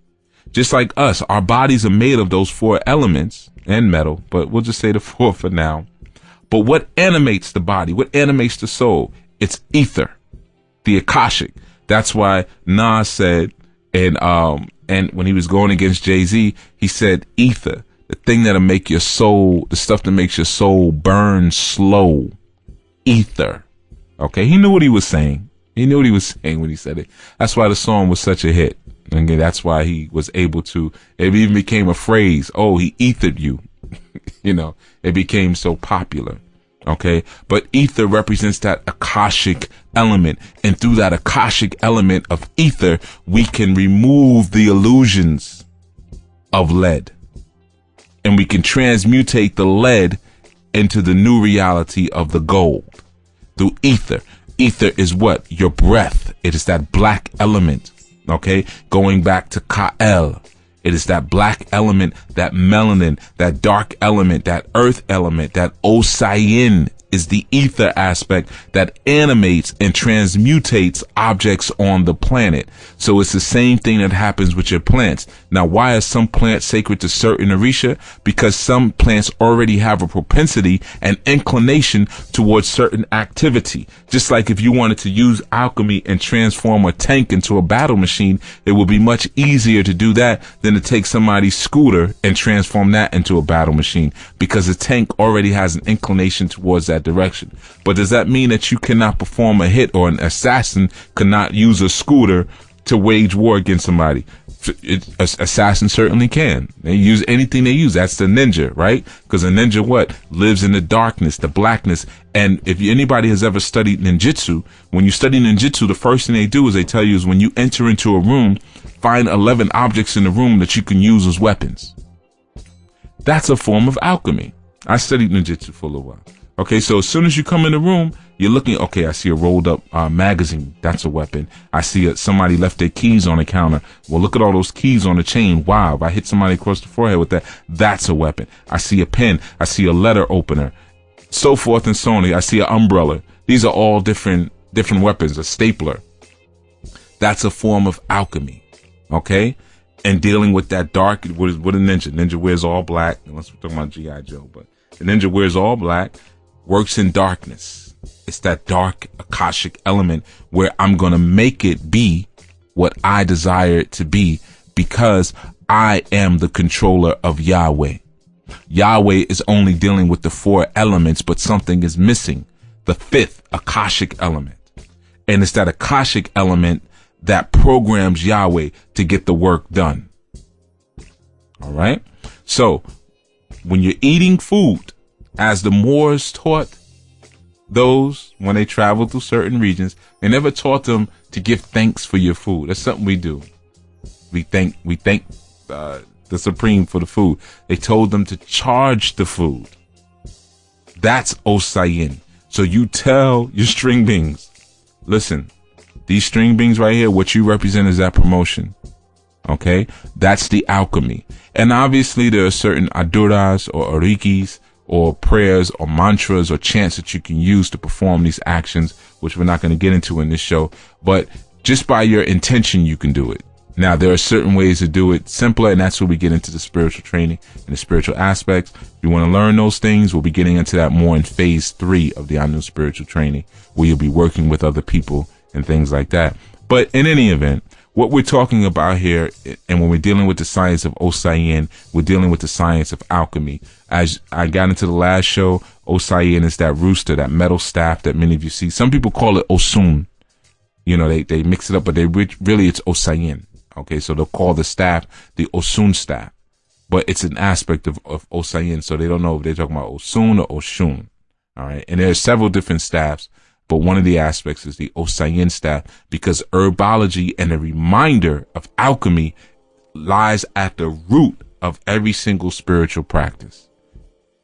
Just like us, our bodies are made of those 4 elements and metal, but we'll just say the 4 for now. But what animates the body? What animates the soul? It's ether, the Akashic. That's why Nas said, and when he was going against Jay-Z, he said, ether, the thing that'll make your soul, the stuff that makes your soul burn slow, ether. Okay, he knew what he was saying. He knew what he was saying when he said it. That's why the song was such a hit. And that's why he was able to, it even became a phrase. Oh, he ethered you. It became so popular. Okay. But ether represents that Akashic element. And through that Akashic element of ether, we can remove the illusions of lead. And we can transmutate the lead into the new reality of the gold through ether. Ether is what? Your breath. It is that black element. Okay. Going back to Ka'el. It is that black element, that melanin, that dark element, that earth element, that Osaiyin is the ether aspect that animates and transmutates objects on the planet. So it's the same thing that happens with your plants. Now, why are some plants sacred to certain Orisha? Because some plants already have a propensity and inclination towards certain activity. Just like if you wanted to use alchemy and transform a tank into a battle machine, it would be much easier to do that than to take somebody's scooter and transform that into a battle machine, because a tank already has an inclination towards that direction. But does that mean that you cannot perform a hit, or an assassin cannot use a scooter to wage war against somebody? Assassin certainly can. They use anything they use. That's the ninja, right? Because a ninja lives in the darkness, the blackness. And if anybody has ever studied ninjutsu, when you study ninjutsu, the first thing they do is they tell you is when you enter into a room, find 11 objects in the room that you can use as weapons. That's a form of alchemy. I studied ninjutsu for a little while. Okay, so as soon as you come in the room, you're looking, okay, I see a rolled up magazine. That's a weapon. I see somebody left their keys on the counter. Well, look at all those keys on the chain. Wow, if I hit somebody across the forehead with that, that's a weapon. I see a pen. I see a letter opener. So forth and so on. I see an umbrella. These are all different weapons, a stapler. That's a form of alchemy. Okay? And dealing with that dark, what a ninja? Ninja wears all black, unless we're talking about G.I. Joe, but the ninja wears all black, works in darkness. It's that dark Akashic element where I'm going to make it be what I desire it to be, because I am the controller of Yahweh. Yahweh is only dealing with the 4 elements, but something is missing, the 5th Akashic element. And it's that Akashic element that programs Yahweh to get the work done. All right. So when you're eating food, as the Moors taught those when they traveled through certain regions, they never taught them to give thanks for your food. That's something we do. We thank the Supreme for the food. They told them to charge the food. That's Osaiyin. So you tell your string beings, listen, these string beings right here, what you represent is that promotion. Okay? That's the alchemy. And obviously there are certain aduras or orikis or prayers or mantras or chants that you can use to perform these actions, which we're not going to get into in this show. But just by your intention, you can do it. Now, there are certain ways to do it simpler, and that's where we get into the spiritual training and the spiritual aspects. If you want to learn those things, we'll be getting into that more in phase 3 of the ANU spiritual training, where you'll be working with other people and things like that. But in any event, what we're talking about here, and when we're dealing with the science of Osaiyan, we're dealing with the science of alchemy. As I got into the last show, Osaiyan is that rooster, that metal staff that many of you see. Some people call it Osun. You know, they mix it up, but really it's Osaiyan. Okay, so they'll call the staff the Osun staff, but it's an aspect of Osaiyin, so they don't know if they're talking about Osun or Oshun. All right, and there are several different staffs, but one of the aspects is the Osaiyin staff, because herbology and a reminder of alchemy lies at the root of every single spiritual practice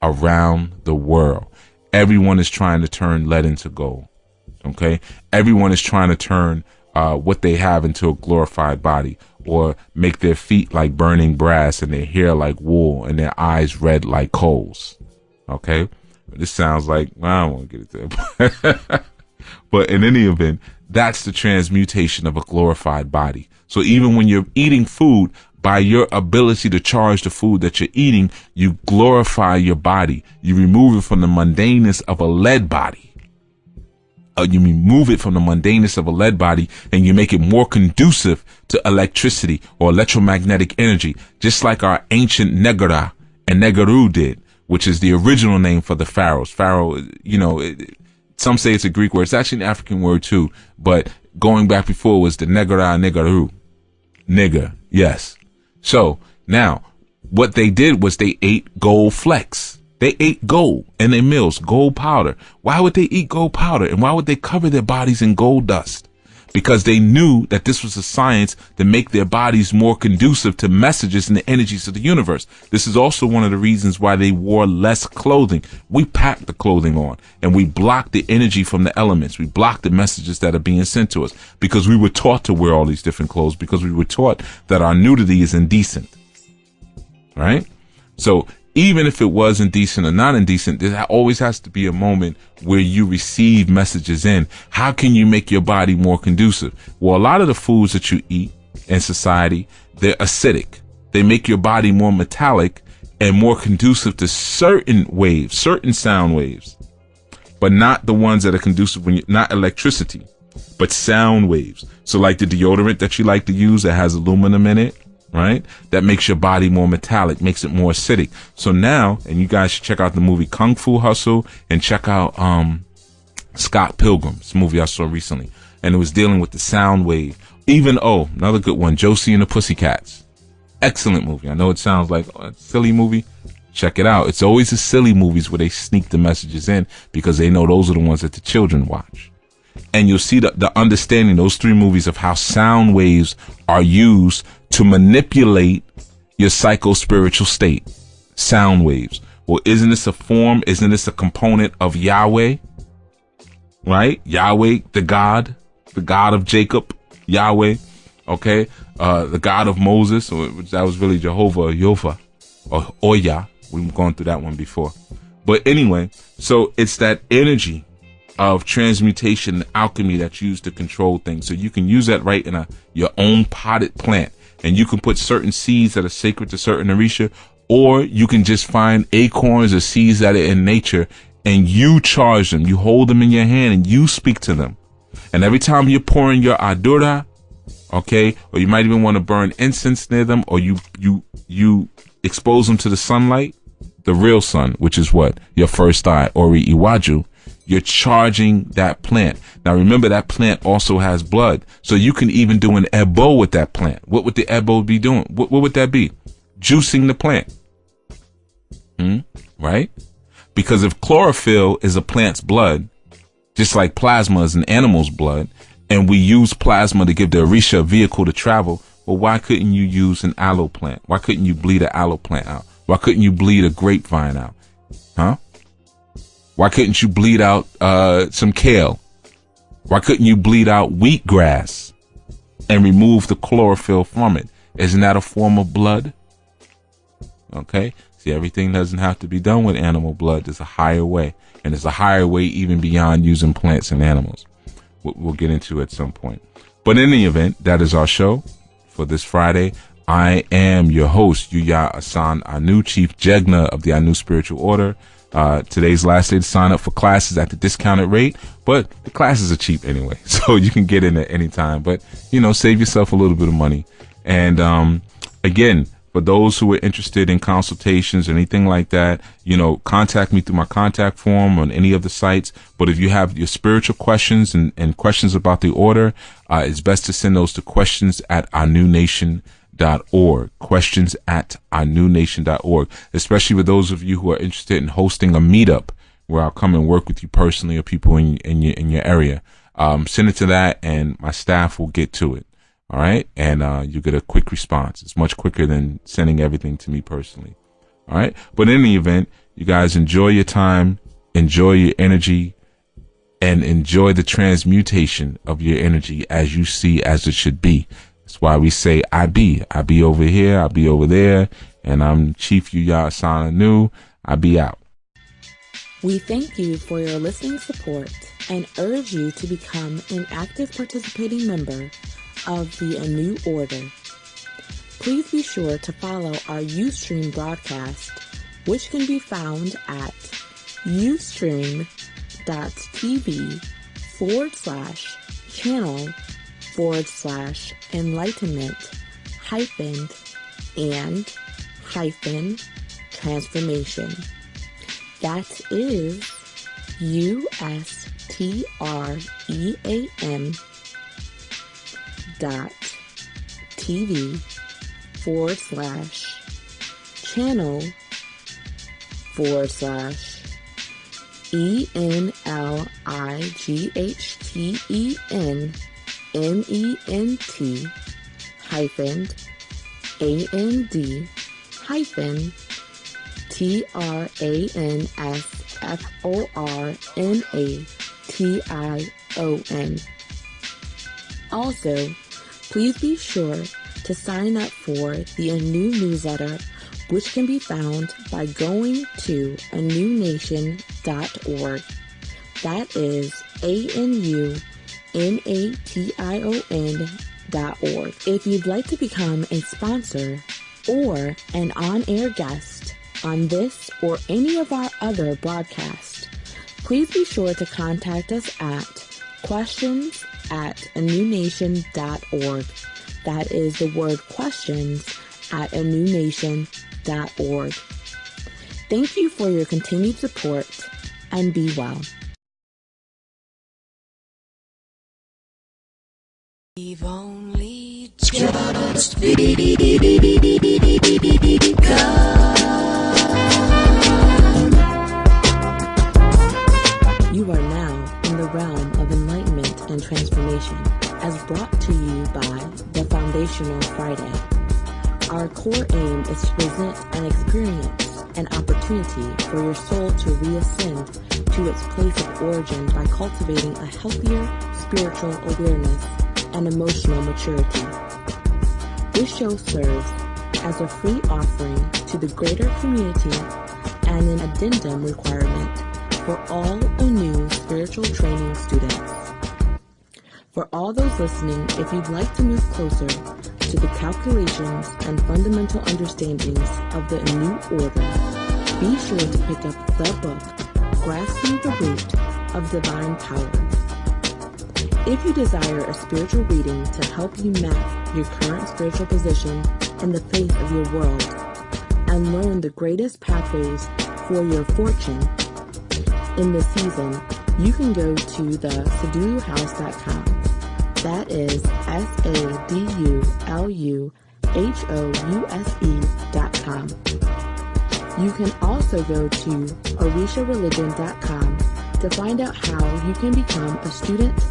around the world. Everyone is trying to turn lead into gold. Okay, everyone is trying to turn what they have into a glorified body, or make their feet like burning brass and their hair like wool and their eyes red like coals. Okay, this sounds like, well, I don't want to get it there. But in any event, that's the transmutation of a glorified body. So even when you're eating food, by your ability to charge the food that you're eating, you glorify your body. You remove it from the mundaneness of a lead body. You remove it from the mundaneness of a lead body, and you make it more conducive to electricity or electromagnetic energy, just like our ancient Negara and Negaru did, which is the original name for the pharaohs. Pharaoh, you know, some say it's a Greek word. It's actually an African word too, but going back before was the Negara and Negaru. Nigger, yes. So now what they did was they ate gold flecks. They ate gold in their meals, gold powder. Why would they eat gold powder? And why would they cover their bodies in gold dust? Because they knew that this was a science to make their bodies more conducive to messages and the energies of the universe. This is also one of the reasons why they wore less clothing. We packed the clothing on, and we blocked the energy from the elements. We blocked the messages that are being sent to us, because we were taught to wear all these different clothes, because we were taught that our nudity is indecent. Right? So even if it was indecent or not indecent, there always has to be a moment where you receive messages in. How can you make your body more conducive? Well, a lot of the foods that you eat in society, they're acidic. They make your body more metallic and more conducive to certain waves, certain sound waves, but not the ones that are conducive when not electricity, but sound waves. So like the deodorant that you like to use that has aluminum in it, right? That makes your body more metallic, makes it more acidic. So now, and you guys should check out the movie Kung Fu Hustle and check out Scott Pilgrim. It's a movie I saw recently, and it was dealing with the sound wave. Even another good one, Josie and the Pussycats. Excellent movie. I know it sounds like a silly movie. Check it out. It's always the silly movies where they sneak the messages in, because they know those are the ones that the children watch. And you'll see the understanding, those 3 movies, of how sound waves are used to manipulate your psycho-spiritual state. Sound waves. Well, isn't this a form? Isn't this a component of Yahweh? Right? Yahweh, the God of Jacob, Yahweh. Okay? The God of Moses, which that was really Jehovah or Yofa or Oya. We've gone through that one before. But anyway, so it's that energy of transmutation and alchemy that's used to control things. So you can use that right in your own potted plant. And you can put certain seeds that are sacred to certain Orisha, or you can just find acorns or seeds that are in nature and you charge them. You hold them in your hand and you speak to them. And every time you're pouring your adura, okay, or you might even want to burn incense near them, or you expose them to the sunlight, the real sun, which is what? Your first eye, Ori Iwaju. You're charging that plant. Now remember, that plant also has blood. So you can even do an ebo with that plant. What would the ebo be doing? What would that be? Juicing the plant. Right? Because if chlorophyll is a plant's blood, just like plasma is an animal's blood, and we use plasma to give the Orisha a vehicle to travel, well, why couldn't you use an aloe plant? Why couldn't you bleed an aloe plant out? Why couldn't you bleed a grapevine out? Huh? Why couldn't you bleed out some kale? Why couldn't you bleed out wheatgrass and remove the chlorophyll from it? Isn't that a form of blood? Okay. See, everything doesn't have to be done with animal blood. There's a higher way. And there's a higher way even beyond using plants and animals. We'll get into it at some point. But in any event, that is our show for this Friday. I am your host, Yuya Assaan-ANU, Chief Jegna of the ANU Spiritual Order. Today's last day to sign up for classes at the discounted rate, but the classes are cheap anyway, so you can get in at any time. But, save yourself a little bit of money. And again, for those who are interested in consultations or anything like that, contact me through my contact form on any of the sites. But if you have your spiritual questions and questions about the order, it's best to send those to questions@anunation.org. questions@anunation.org, especially with those of you who are interested in hosting a meetup where I'll come and work with you personally or people in your area. Send it to that and my staff will get to it. All right. And you get a quick response. It's much quicker than sending everything to me personally. All right. But in any event, you guys enjoy your time, enjoy your energy, and enjoy the transmutation of your energy as you see as it should be. That's why we say I be over here, I be over there, and I'm Chief Yuya Assaan-ANU. I be out. We thank you for your listening support and urge you to become an active participating member of the ANU Order. Please be sure to follow our Ustream broadcast, which can be found at ustream.tv/channel/enlightenment and-transformation. That is ustream.tv/ENLIGHTMENT-transformation. Also, please be sure to sign up for the ANU newsletter, which can be found by going to anunation.org. That is ANUNATION.org. If you'd like to become a sponsor or an on-air guest on this or any of our other broadcasts, please be sure to contact us at questions@anunation.org. That is the word questions@anunation.org. Thank you for your continued support and be well. We've only just begun. You are now in the realm of enlightenment and transformation, as brought to you by the Foundational Friday. Our core aim is to present an experience, an opportunity for your soul to reascend to its place of origin by cultivating a healthier spiritual awareness and emotional maturity. This show serves as a free offering to the greater community and an addendum requirement for all ANU spiritual training students. For all those listening, if you'd like to move closer to the calculations and fundamental understandings of the new order, be sure to pick up the book, Grasping the Root of Divine Power. If you desire a spiritual reading to help you map your current spiritual position in the face of your world and learn the greatest pathways for your fortune in this season, you can go to the SaduluHouse.com. That is SADULUHOUSE.com. You can also go to OrishaReligion.com to find out how you can become a student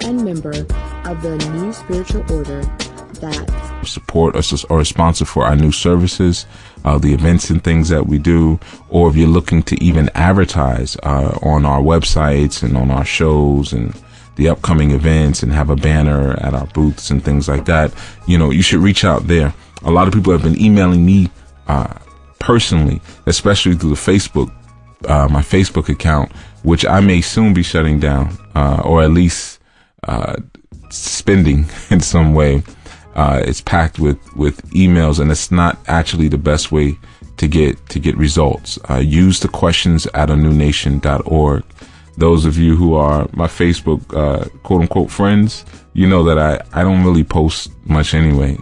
and member of the new spiritual order that support us or sponsor for our new services, the events and things that we do, or if you're looking to even advertise on our websites and on our shows and the upcoming events and have a banner at our booths and things like that, you should reach out there. A lot of people have been emailing me personally, especially through the Facebook, my Facebook account, which I may soon be shutting down, or at least spending in some way. It's packed with emails, and it's not actually the best way to get results. Use the questions at anewnation.org. Those of you who are my Facebook quote unquote friends, you know that I don't really post much anyway,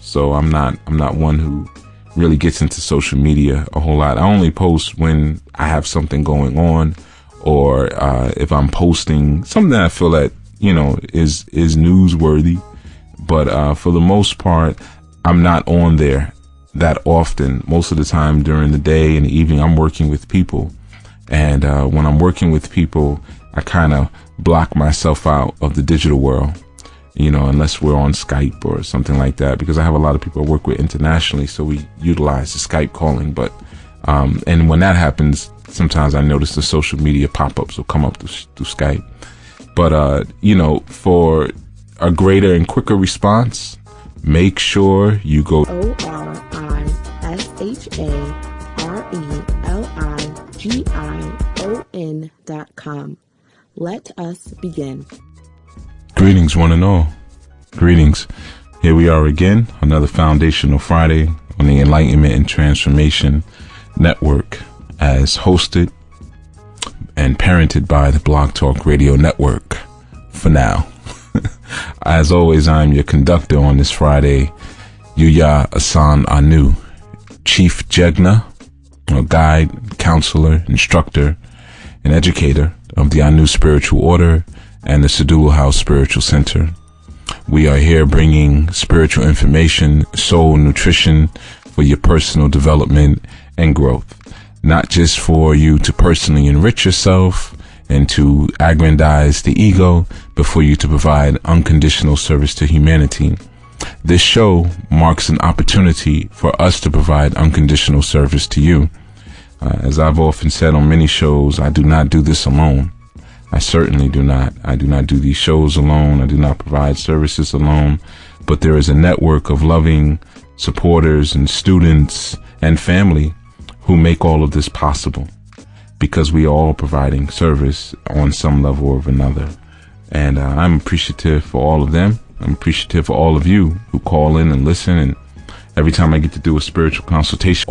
so I'm not one who really gets into social media a whole lot. I only post when I have something going on, or if I'm posting something that I feel that is newsworthy. But for the most part, I'm not on there that often. Most of the time during the day and the evening, I'm working with people. And when I'm working with people, I kind of block myself out of the digital world, unless we're on Skype or something like that, because I have a lot of people I work with internationally. So we utilize the Skype calling. But and when that happens, sometimes I notice the social media pop-ups will come up through Skype. But, for a greater and quicker response, make sure you go OrishaReligion.com. Let us begin. Greetings, one and all. Greetings. Here we are again, another Foundational Friday on the Enlightenment and Transformation Network, as hosted and parented by the Blog Talk Radio Network for now. As always, I'm your conductor on this Friday, Yuya Assaan-ANU, Chief Jegna, a guide, counselor, instructor, and educator of the ANU Spiritual Order and the Sadulu House Spiritual Center. We are here bringing spiritual information, soul nutrition for your personal development and growth, not just for you to personally enrich yourself and to aggrandize the ego, but for you to provide unconditional service to humanity. This show marks an opportunity for us to provide unconditional service to you. As I've often said on many shows, I do not do this alone. I certainly do not. I do not do these shows alone. I do not provide services alone. But there is a network of loving supporters and students and family who make all of this possible, because we are all providing service on some level or another. And I'm appreciative for all of them. I'm appreciative for all of you who call in and listen. And every time I get to do a spiritual consultation,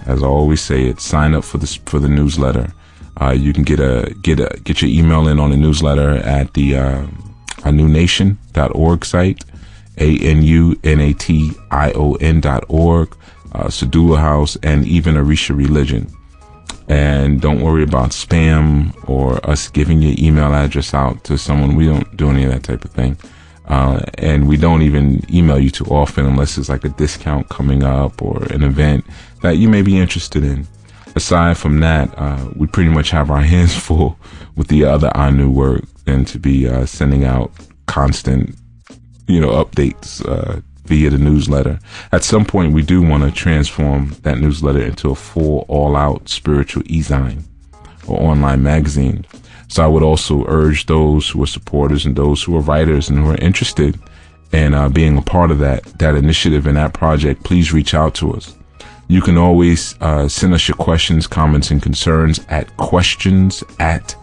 as I always say, sign up for the newsletter. You can get your email in on the newsletter at the anewnation.org site, ANUNATION.org, Sadulu House, and even Orisha Religion. And don't worry about spam or us giving your email address out to someone. We don't do any of that type of thing. And we don't even email you too often unless it's like a discount coming up or an event that you may be interested in. Aside from that, we pretty much have our hands full with the other ANU work and to be sending out constant, updates via the newsletter. At some point, we do want to transform that newsletter into a full, all-out spiritual e-zine or online magazine. So I would also urge those who are supporters and those who are writers and who are interested in being a part of that initiative and that project, please reach out to us. You can always send us your questions, comments, and concerns at questions at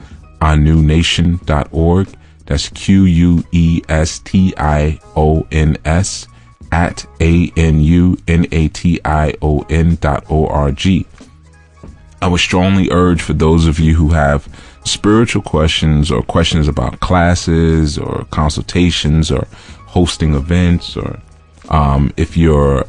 questionandanswers@anunation.org. That's QUESTIONS @ANUNATION.org. I would strongly urge for those of you who have spiritual questions or questions about classes or consultations or hosting events, or if you're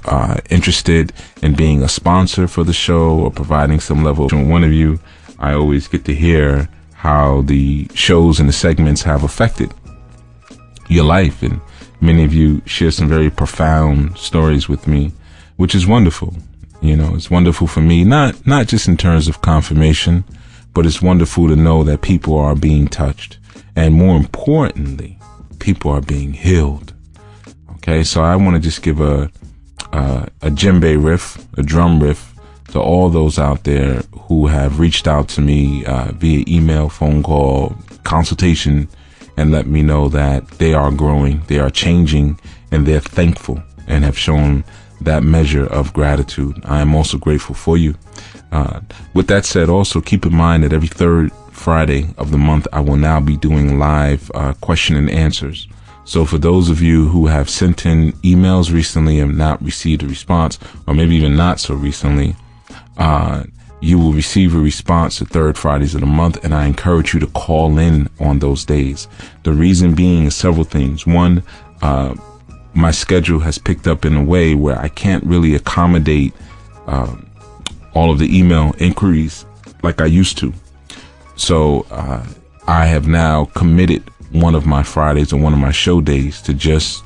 interested in being a sponsor for the show or providing some level of one of you, I always get to hear how the shows and the segments have affected your life, and many of you share some very profound stories with me, which is wonderful. You know, it's wonderful for me, not just in terms of confirmation, but it's wonderful to know that people are being touched, and more importantly, people are being healed. Okay, so I want to just give a djembe riff, a drum riff, to all those out there who have reached out to me via email, phone call, consultation, and let me know that they are growing, they are changing, and they're thankful and have shown that measure of gratitude. I am also grateful for you. With that said, also keep in mind that every third Friday of the month, I will now be doing live question and answers. So for those of you who have sent in emails recently and not received a response, or maybe even not so recently, you will receive a response the third Fridays of the month, and I encourage you to call in on those days. The reason being is several things. One, my schedule has picked up in a way where I can't really accommodate all of the email inquiries like I used to. So I have now committed one of my Fridays or one of my show days to just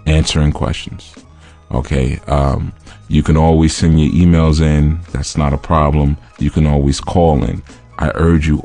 answering questions. Okay. You can always send your emails in. That's not a problem. You can always call in. I urge you